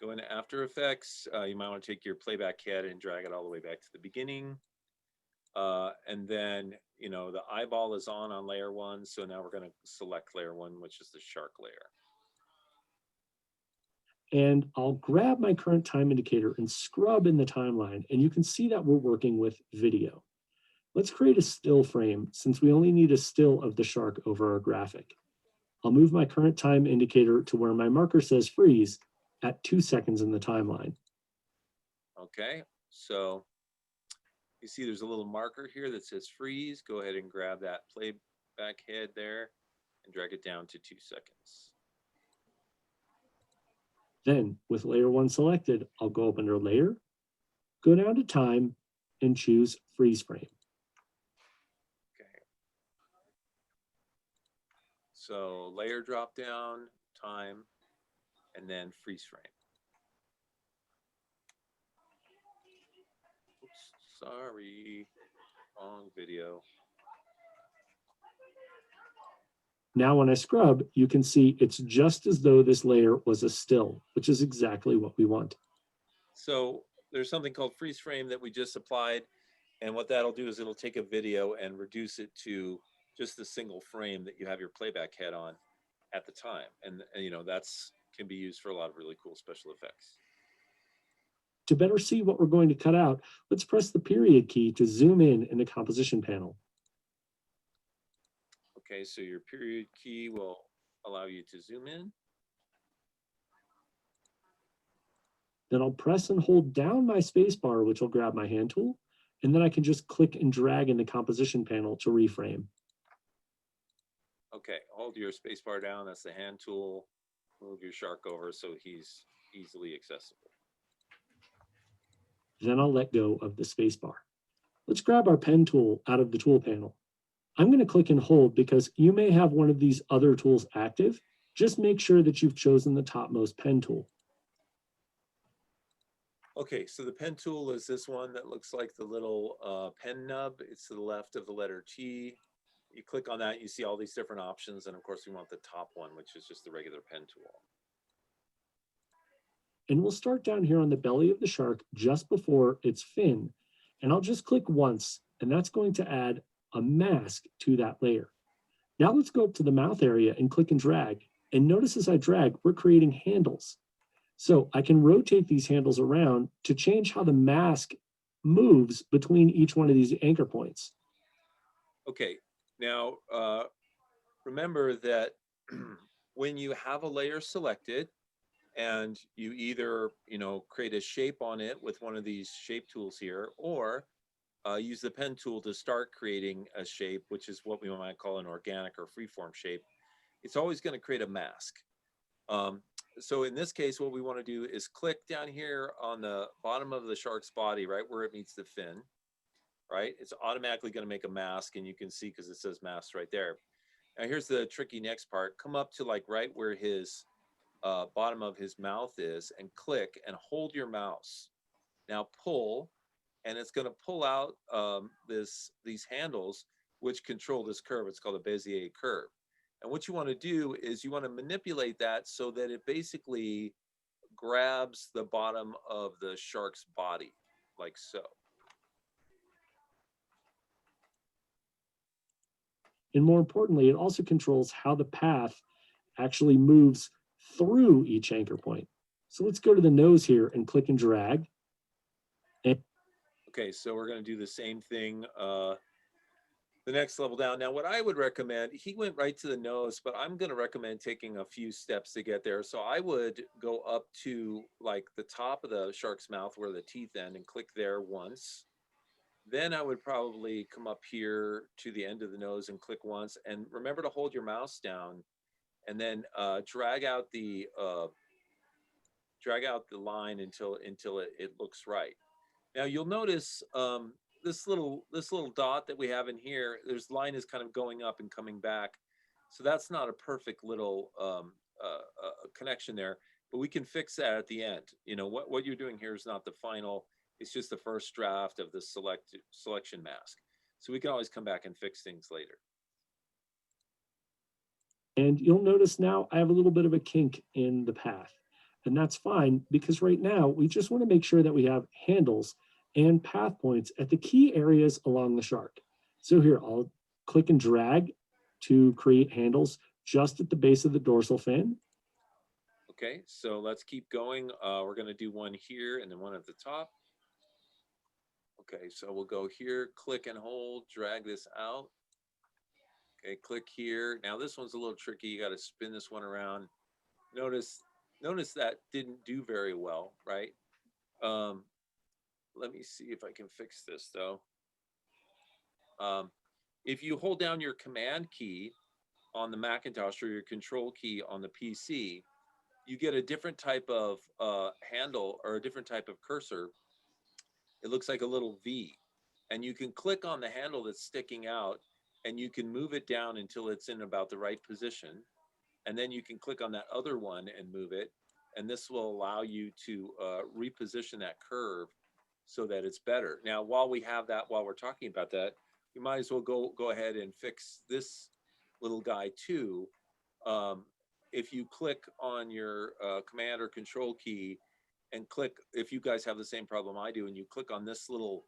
go into After Effects. You might want to take your playback head and drag it all the way back to the beginning. And then, the eyeball is on layer 1. So now we're going to select layer 1, which is the shark layer. And I'll grab my current time indicator and scrub in the timeline. And you can see that we're working with video. Let's create a still frame since we only need a still of the shark over our graphic. I'll move my current time indicator to where my marker says freeze at 2 seconds in the timeline. Okay, so you see there's a little marker here that says freeze. Go ahead and grab that playback head there and drag it down to 2 seconds. Then with layer 1 selected, I'll go up under layer, go down to time and choose freeze frame. Okay. So layer drop down, time, and then freeze frame. Oops, sorry, wrong video. Now when I scrub, you can see it's just as though this layer was a still, which is exactly what we want. So there's something called freeze frame that we just applied. And what that'll do is it'll take a video and reduce it to just the single frame that you have your playback head on at the time. And that's can be used for a lot of really cool special effects. To better see what we're going to cut out, let's press the period key to zoom in the composition panel. Okay, so your period key will allow you to zoom in. Then I'll press and hold down my space bar, which will grab my hand tool. And then I can just click and drag in the composition panel to reframe. Okay, hold your space bar down. That's the hand tool. Move your shark over so he's easily accessible. Then I'll let go of the space bar. Let's grab our pen tool out of the tool panel. I'm going to click and hold because you may have one of these other tools active. Just make sure that you've chosen the topmost pen tool. Okay, so the pen tool is this one that looks like the little pen nub. It's to the left of the letter T. You click on that, you see all these different options. And of course, we want the top one, which is just the regular pen tool. And we'll start down here on the belly of the shark just before its fin. And I'll just click once, and that's going to add a mask to that layer. Now let's go up to the mouth area and click and drag. And notice as I drag, we're creating handles. So I can rotate these handles around to change how the mask moves between each one of these anchor points. Okay, now remember that when you have a layer selected and you either, create a shape on it with one of these shape tools here, or use the pen tool to start creating a shape, which is what we might call an organic or freeform shape, it's always going to create a mask. So in this case, what we want to do is click down here on the bottom of the shark's body, right where it meets the fin, right? It's automatically going to make a mask, and you can see because it says mask right there. Now here's the tricky next part. Come up to like right where his bottom of his mouth is and click and hold your mouse. Now pull, and it's going to pull out these handles which control this curve. It's called a Bezier curve. And what you want to do is you want to manipulate that so that it basically grabs the bottom of the shark's body, like so. And more importantly, it also controls how the path actually moves through each anchor point. So let's go to the nose here and click and drag. Okay, so we're going to do the same thing the next level down. Now, what I would recommend, he went right to the nose, but I'm going to recommend taking a few steps to get there. So I would go up to like the top of the shark's mouth where the teeth end and click there once. Then I would probably come up here to the end of the nose and click once. And remember to hold your mouse down and then drag out the line until it looks right. Now you'll notice this little dot that we have in here, there's line is kind of going up and coming back. So that's not a perfect little connection there, but we can fix that at the end. What you're doing here is not the final, it's just the first draft of the selection mask. So we can always come back and fix things later. And you'll notice now I have a little bit of a kink in the path. And that's fine, because right now we just want to make sure that we have handles and path points at the key areas along the shark. So here, I'll click and drag to create handles just at the base of the dorsal fin. Okay, so let's keep going. We're going to do one here and then one at the top. Okay, so we'll go here, click and hold, drag this out. Okay, click here. Now this one's a little tricky. You got to spin this one around. Notice that didn't do very well, right? Let me see if I can fix this though. If you hold down your command key on the Macintosh or your control key on the PC, you get a different type of handle or a different type of cursor. It looks like a little V, and you can click on the handle that's sticking out and you can move it down until it's in about the right position. And then you can click on that other one and move it. And this will allow you to reposition that curve so that it's better. Now, while we're talking about that, you might as well go ahead and fix this little guy too. If you click on your command or control key and click, if you guys have the same problem I do, and you click on this little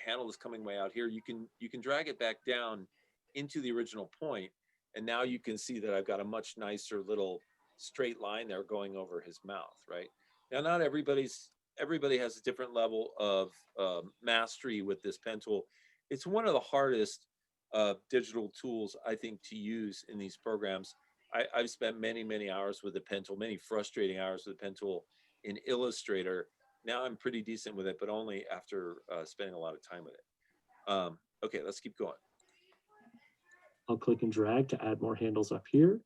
handle that's coming way out here, you can drag it back down into the original point. And now you can see that I've got a much nicer little straight line there going over his mouth, right? Now, not everybody has a different level of mastery with this pen tool. It's one of the hardest digital tools, I think, to use in these programs. I've spent many hours with the pen tool, many frustrating hours with the pen tool in Illustrator. Now I'm pretty decent with it, but only after spending a lot of time with it. Okay, let's keep going. I'll click and drag to add more handles up here.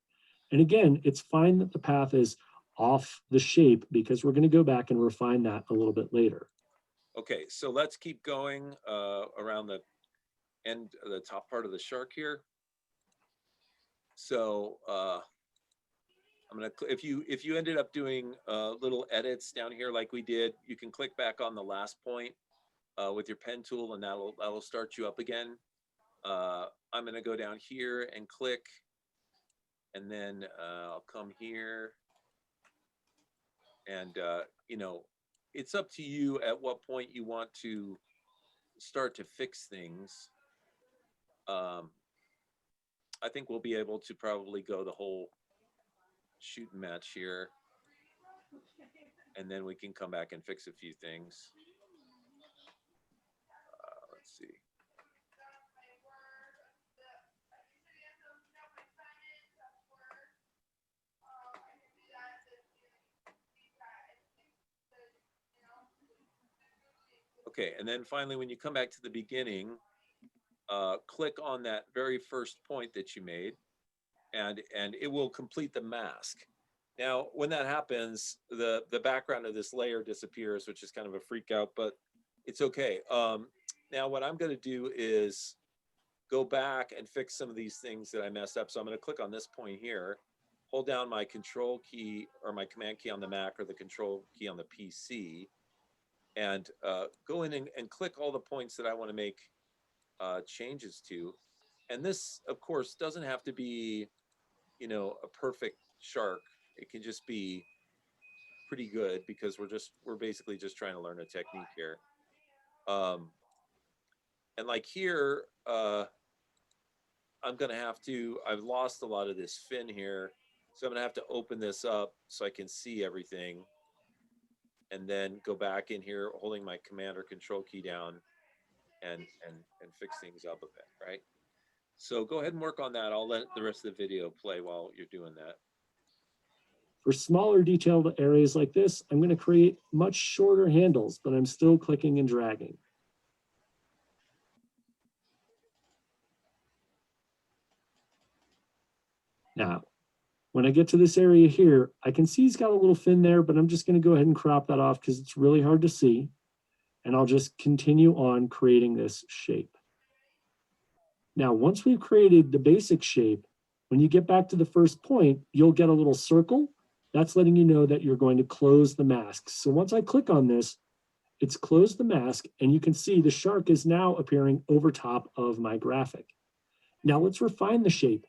And again, it's fine that the path is off the shape because we're going to go back and refine that a little bit later. Okay, so let's keep going around the end, the top part of the shark here. So I'm gonna, if you ended up doing little edits down here like we did, you can click back on the last point with your pen tool, and that'll start you up again. I'm gonna go down here and click, and then I'll come here, and it's up to you at what point you want to start to fix things. I think we'll be able to probably go the whole shooting match here, and then we can come back and fix a few things. Let's see. Okay, and then finally, when you come back to the beginning, click on that very first point that you made, and it will complete the mask. Now, when that happens, the background of this layer disappears, which is kind of a freak out, but it's okay. Now, what I'm going to do is go back and fix some of these things that I messed up. So I'm going to click on this point here, hold down my control key or my command key on the Mac or the control key on the PC, and go in and click all the points that I want to make changes to. And this, of course, doesn't have to be, you know, a perfect shark. It can just be pretty good because we're basically just trying to learn a technique here. And like here, I'm going to have to, I've lost a lot of this fin here. So I'm going to have to open this up so I can see everything. And then go back in here holding my command or control key down and fix things up a bit, right? So go ahead and work on that. I'll let the rest of the video play while you're doing that. For smaller detailed areas like this, I'm going to create much shorter handles, but I'm still clicking and dragging. Now, when I get to this area here, I can see he's got a little fin there, but I'm just going to go ahead and crop that off because it's really hard to see. And I'll just continue on creating this shape. Now, once we've created the basic shape, when you get back to the first point, you'll get a little circle. That's letting you know that you're going to close the mask. So once I click on this, it's closed the mask, and you can see the shark is now appearing over top of my graphic. Now let's refine the shape.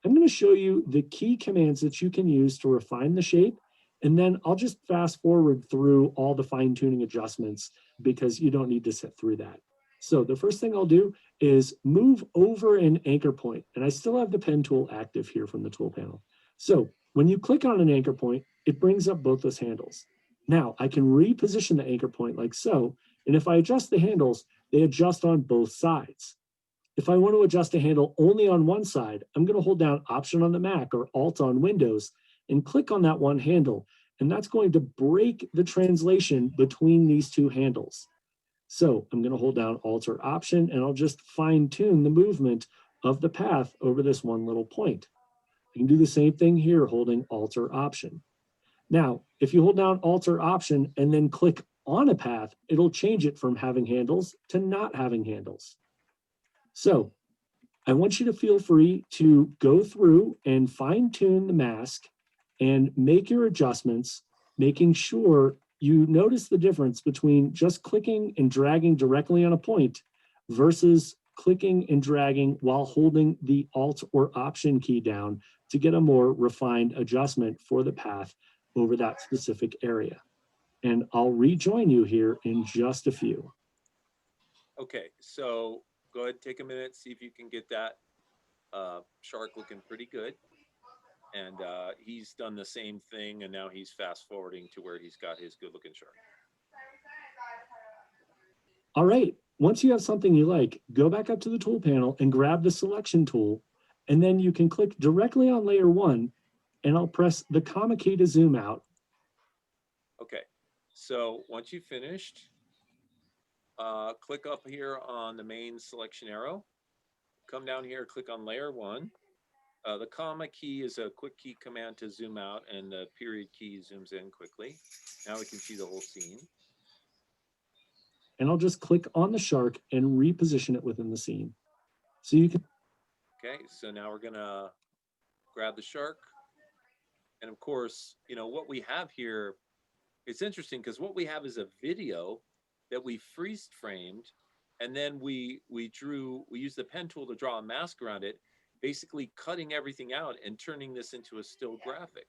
I'm going to show you the key commands that you can use to refine the shape, and then I'll just fast forward through all the fine-tuning adjustments because you don't need to sit through that. So the first thing I'll do is move over an anchor point, and I still have the pen tool active here from the tool panel. So when you click on an anchor point, it brings up both those handles. Now I can reposition the anchor point like so, and if I adjust the handles, they adjust on both sides. If I want to adjust a handle only on one side, I'm going to hold down Option on the Mac or Alt on Windows and click on that one handle, and that's going to break the translation between these two handles. So I'm going to hold down Alt or Option, and I'll just fine-tune the movement of the path over this one little point. You can do the same thing here, holding Alt or Option. Now, if you hold down Alt or Option and then click on a path, it'll change it from having handles to not having handles. So I want you to feel free to go through and fine-tune the mask and make your adjustments, making sure you notice the difference between just clicking and dragging directly on a point versus clicking and dragging while holding the Alt or Option key down to get a more refined adjustment for the path over that specific area. And I'll rejoin you here in just a few. Okay, so go ahead, take a minute, see if you can get that shark looking pretty good. And he's done the same thing, and now he's fast forwarding to where he's got his good looking shark. All right, once you have something you like, go back up to the tool panel and grab the selection tool, and then you can click directly on layer 1, and I'll press the comma key to zoom out. Okay, so once you've finished, click up here on the main selection arrow, come down here, click on layer 1. The comma key is a quick key command to zoom out, and the period key zooms in quickly. Now we can see the whole scene. And I'll just click on the shark and reposition it within the scene. So you can. Okay, so now we're gonna grab the shark. And of course, you know, what we have here, it's interesting because what we have is a video that we freeze framed, and then we used the pen tool to draw a mask around it, basically cutting everything out and turning this into a still graphic,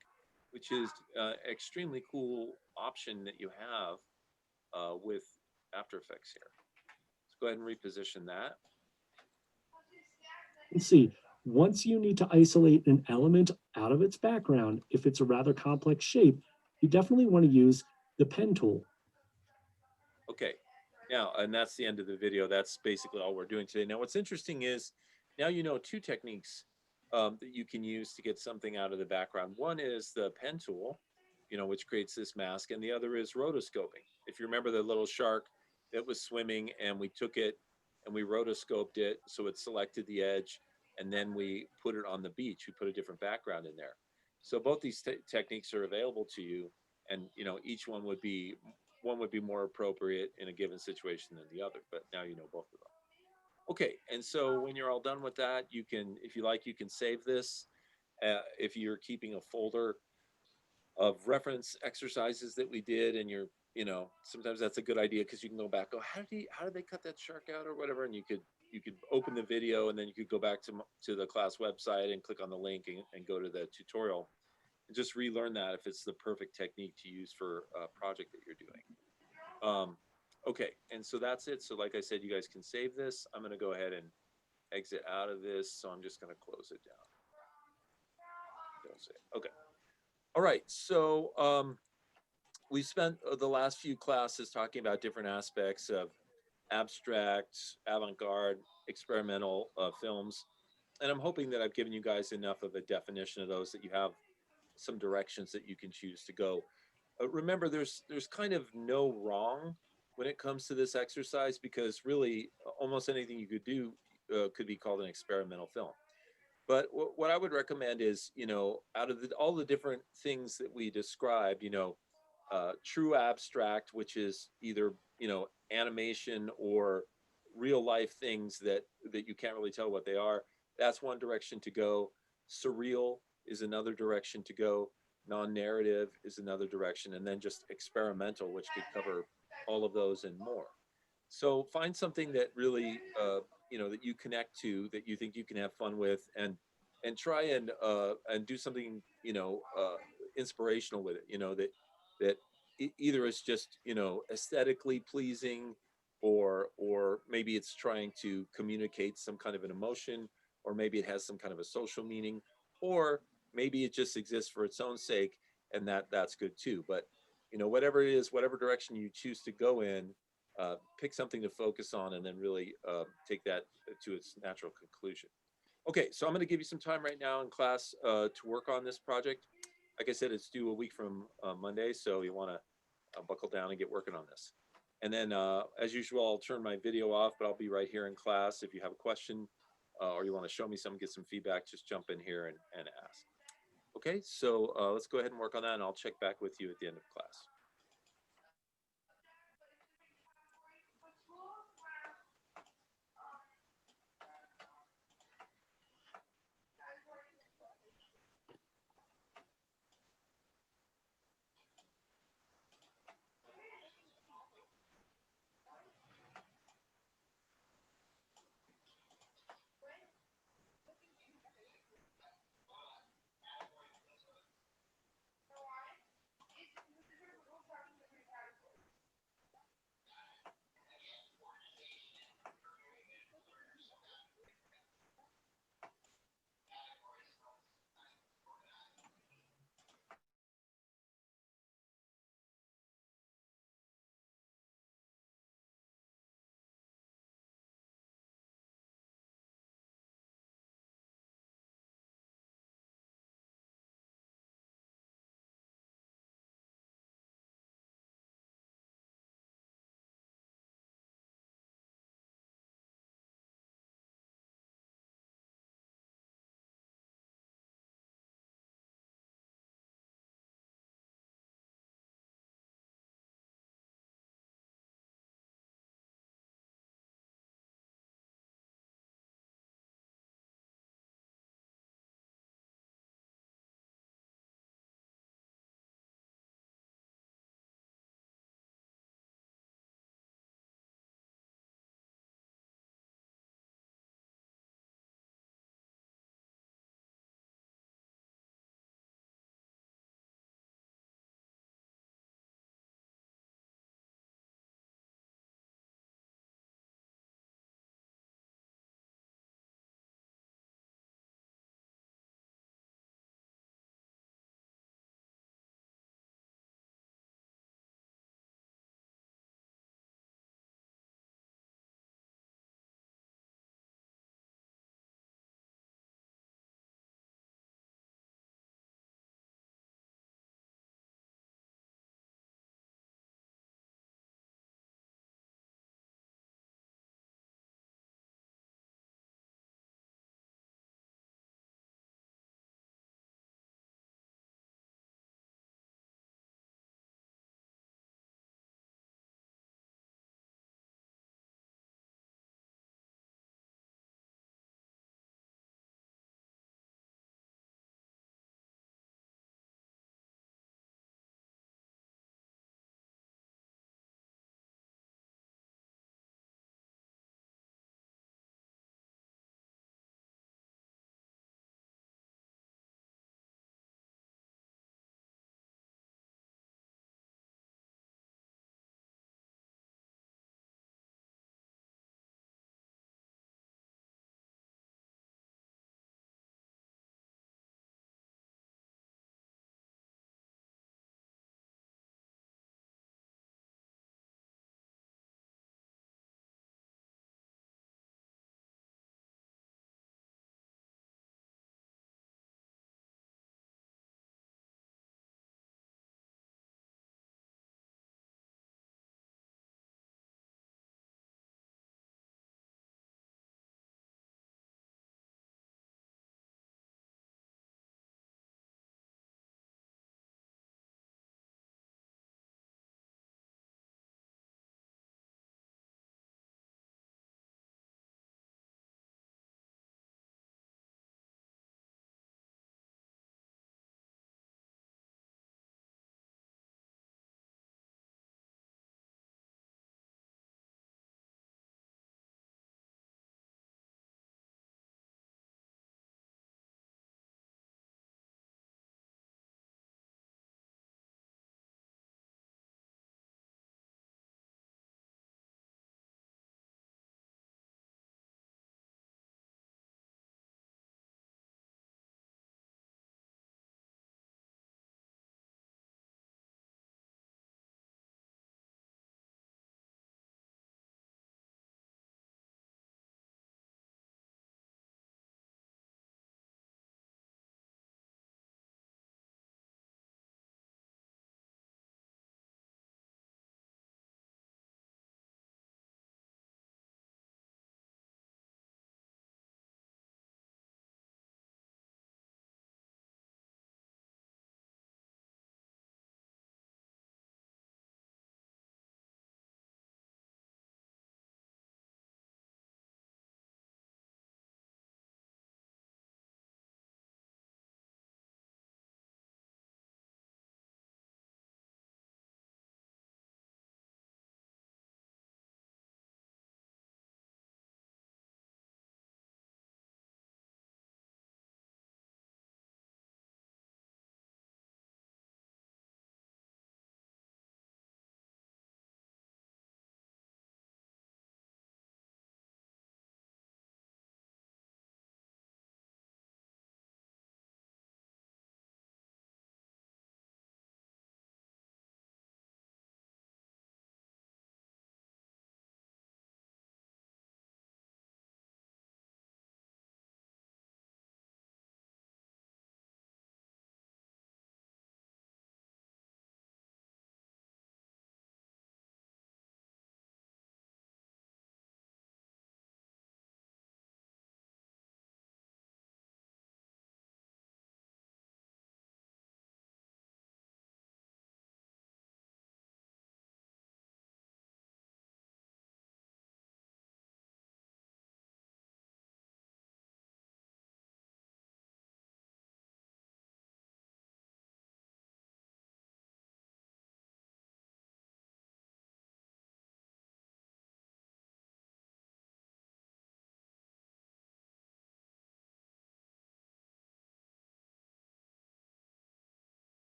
which is an extremely cool option that you have with After Effects here. Let's go ahead and reposition that. Let's see, once you need to isolate an element out of its background, if it's a rather complex shape, you definitely want to use the pen tool. Okay, now, and that's the end of the video. That's basically all we're doing today. Now, what's interesting is now you know two techniques that you can use to get something out of the background. One is the pen tool, you know, which creates this mask, and the other is rotoscoping. If you remember the little shark that was swimming, and we took it and we rotoscoped it so it selected the edge, and then we put it on the beach. We put a different background in there. So both these techniques are available to you, and each one would be more appropriate in a given situation than the other. But now you know both of them. Okay, and so when you're all done with that, you can, if you like, you can save this. If you're keeping a folder of reference exercises that we did, and sometimes that's a good idea because you can go back, go, how did they cut that shark out or whatever, and you could open the video, and then you could go back to the class website and click on the link and go to the tutorial and just relearn that if it's the perfect technique to use for a project that you're doing. Okay, and so that's it. So like I said, you guys can save this. I'm going to go ahead and exit out of this, so I'm just going to close it down. Okay. All right, so we spent the last few classes talking about different aspects of abstract, avant-garde, experimental films, and I'm hoping that I've given you guys enough of a definition of those that you have some directions that you can choose to go. Remember, there's kind of no wrong when it comes to this exercise, because really almost anything you could do could be called an experimental film. But what I would recommend is, out of all the different things that we described, true abstract, which is either, animation or real life things that you can't really tell what they are. That's one direction to go. Surreal is another direction to go. Non-narrative is another direction. And then just experimental, which could cover all of those and more. So find something that really, that you connect to, that you think you can have fun with, and try and do something, inspirational with it, that either is just, aesthetically pleasing, or maybe it's trying to communicate some kind of an emotion, or maybe it has some kind of a social meaning, or maybe it just exists for its own sake, and that's good too. But, whatever it is, whatever direction you choose to go in, pick something to focus on, and then really take that to its natural conclusion. Okay, so I'm going to give you some time right now in class to work on this project. Like I said, it's due a week from Monday, so you want to buckle down and get working on this. And then, as usual, I'll turn my video off, but I'll be right here in class. If you have a question or you want to show me something, get some feedback, just jump in here and ask. Okay, so let's go ahead and work on that, and I'll check back with you at the end of class.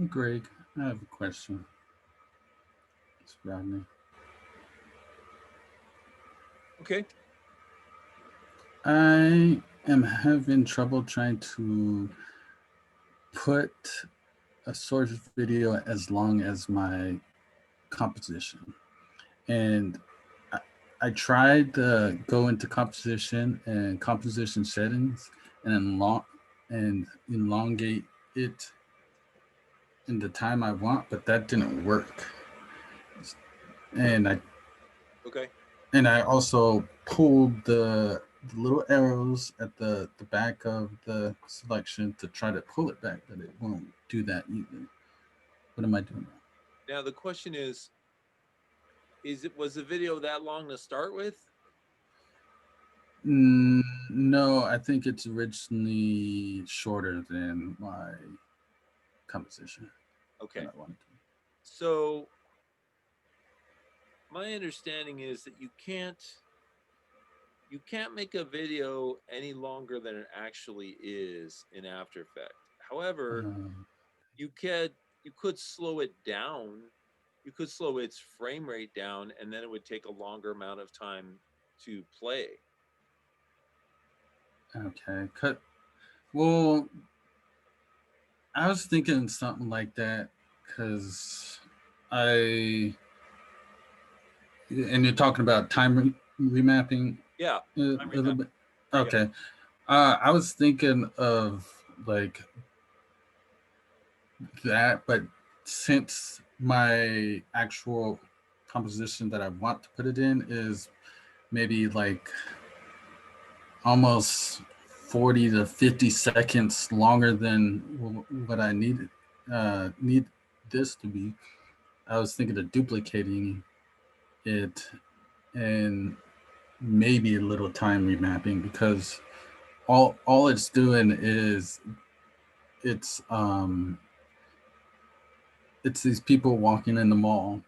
Greg, I have a question. It's Rodney. Okay. I am having trouble trying to put a source video as long as my composition. And I tried to go into composition and composition settings and elongate it in the time I want, but that didn't work. And Okay. I also pulled the little arrows at the back of the selection to try to pull it back, but it won't do that either. What am I doing? Now the question is was the video that long to start with? No, I think it's originally shorter than my composition. Okay. That I wanted to. So my understanding is that you can't make a video any longer than it actually is in After Effects. However, you could slow it down. You could slow its frame rate down, and then it would take a longer amount of time to play. Okay. Well, I was thinking something like that because and you're talking about time remapping. Yeah. A little bit. Okay. I was thinking of like that, but since my actual composition that I want to put it in is maybe like almost 40 to 50 seconds longer than what I need this to be, I was thinking of duplicating it and maybe a little time remapping, because all it's doing is it's these people walking in the mall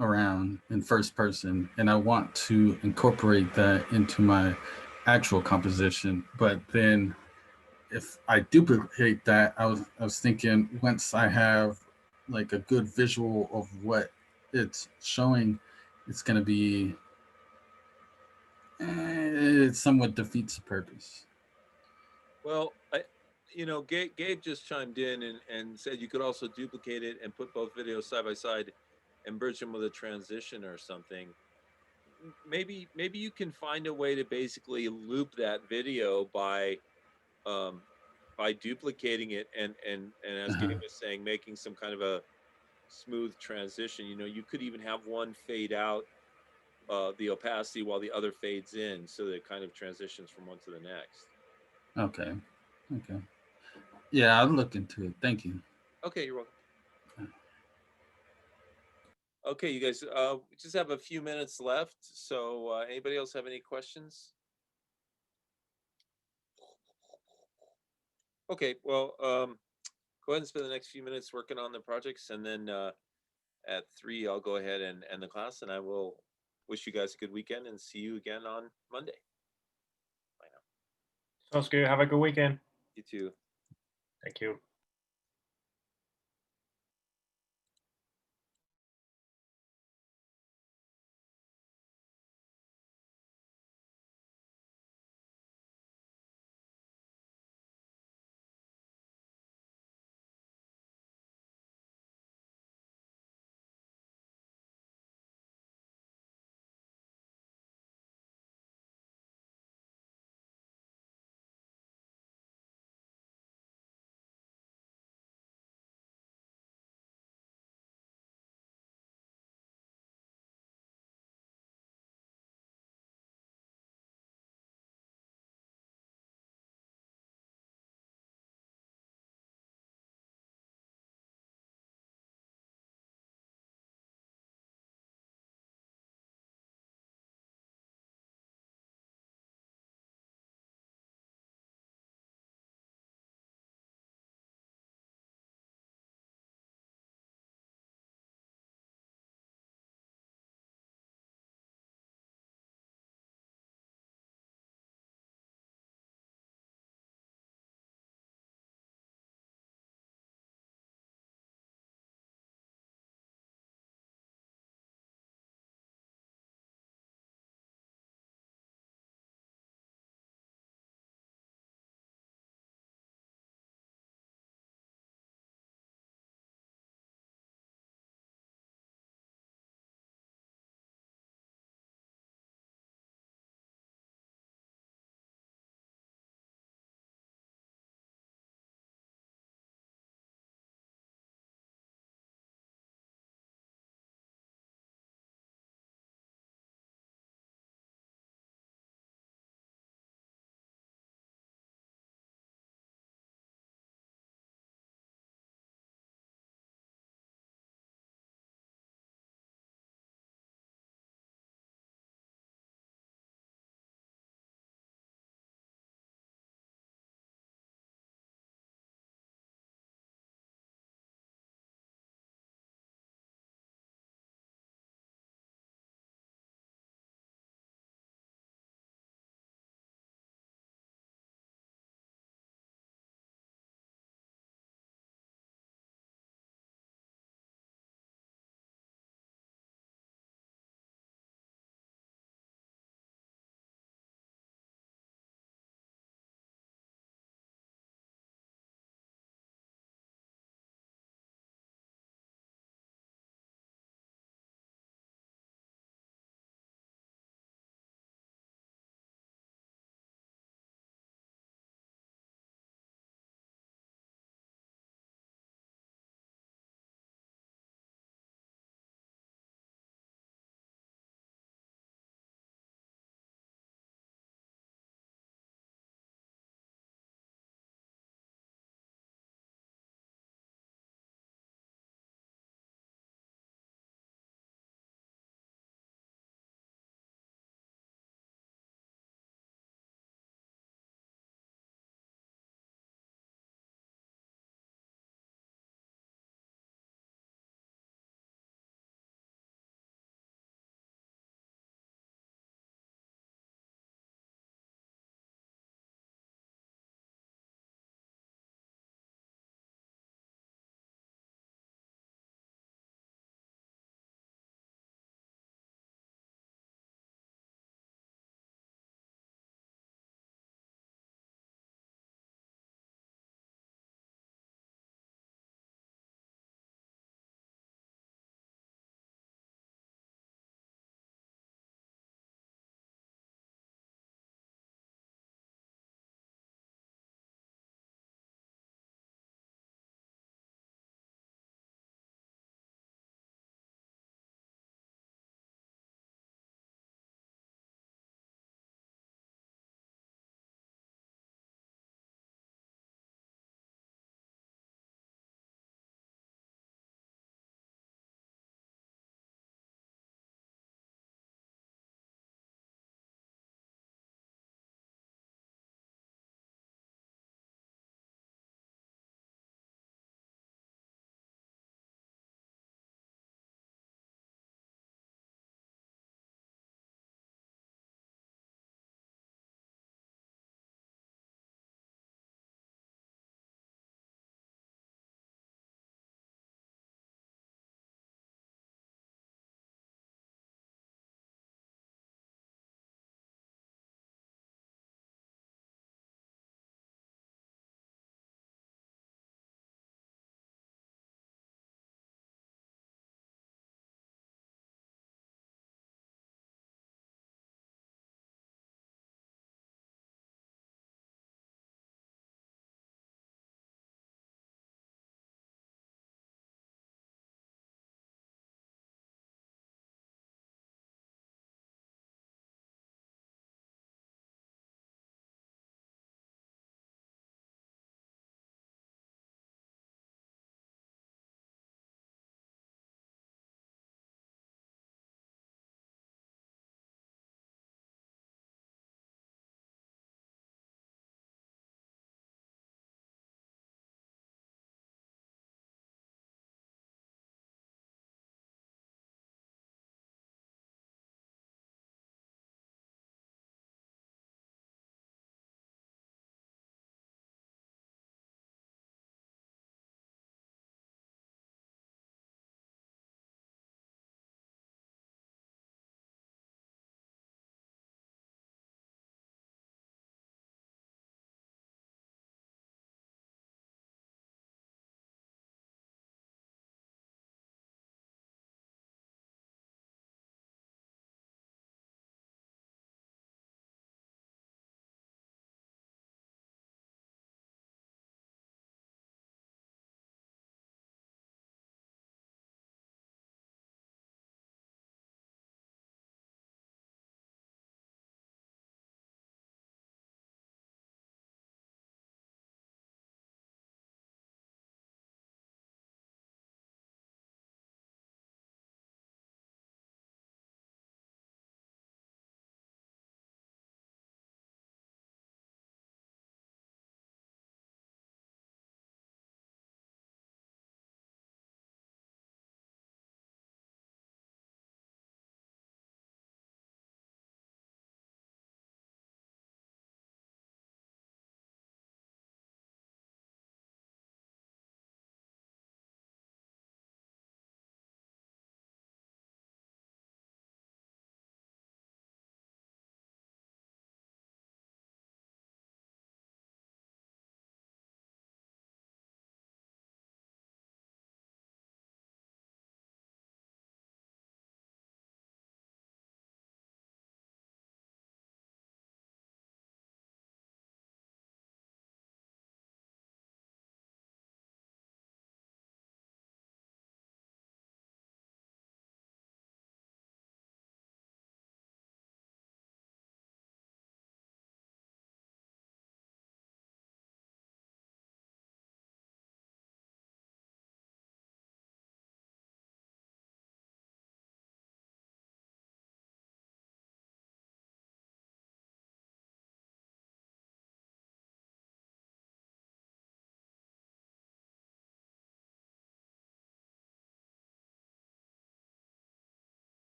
around in first person, and I want to incorporate that into my actual composition. But then if I duplicate that, I was thinking once I have like a good visual of what it's showing, it's going to be it somewhat defeats the purpose. Well, Gabe just chimed in and said you could also duplicate it and put both videos side by side and bridge them with a transition or something. Maybe you can find a way to basically loop that video by duplicating it and as Gabe was saying, making some kind of a smooth transition. You could even have one fade out the opacity while the other fades in, so that it kind of transitions from one to the next. Okay. Yeah, I'll look into it. Thank you. Okay, you're welcome. Okay, you guys, we just have a few minutes left. So anybody else have any questions? Okay, well, go ahead and spend the next few minutes working on the projects, and then at 3, I'll go ahead and end the class, and I will wish you guys a good weekend and see you again on Monday. Bye now. Sounds good. Have a good weekend. You too. Thank you.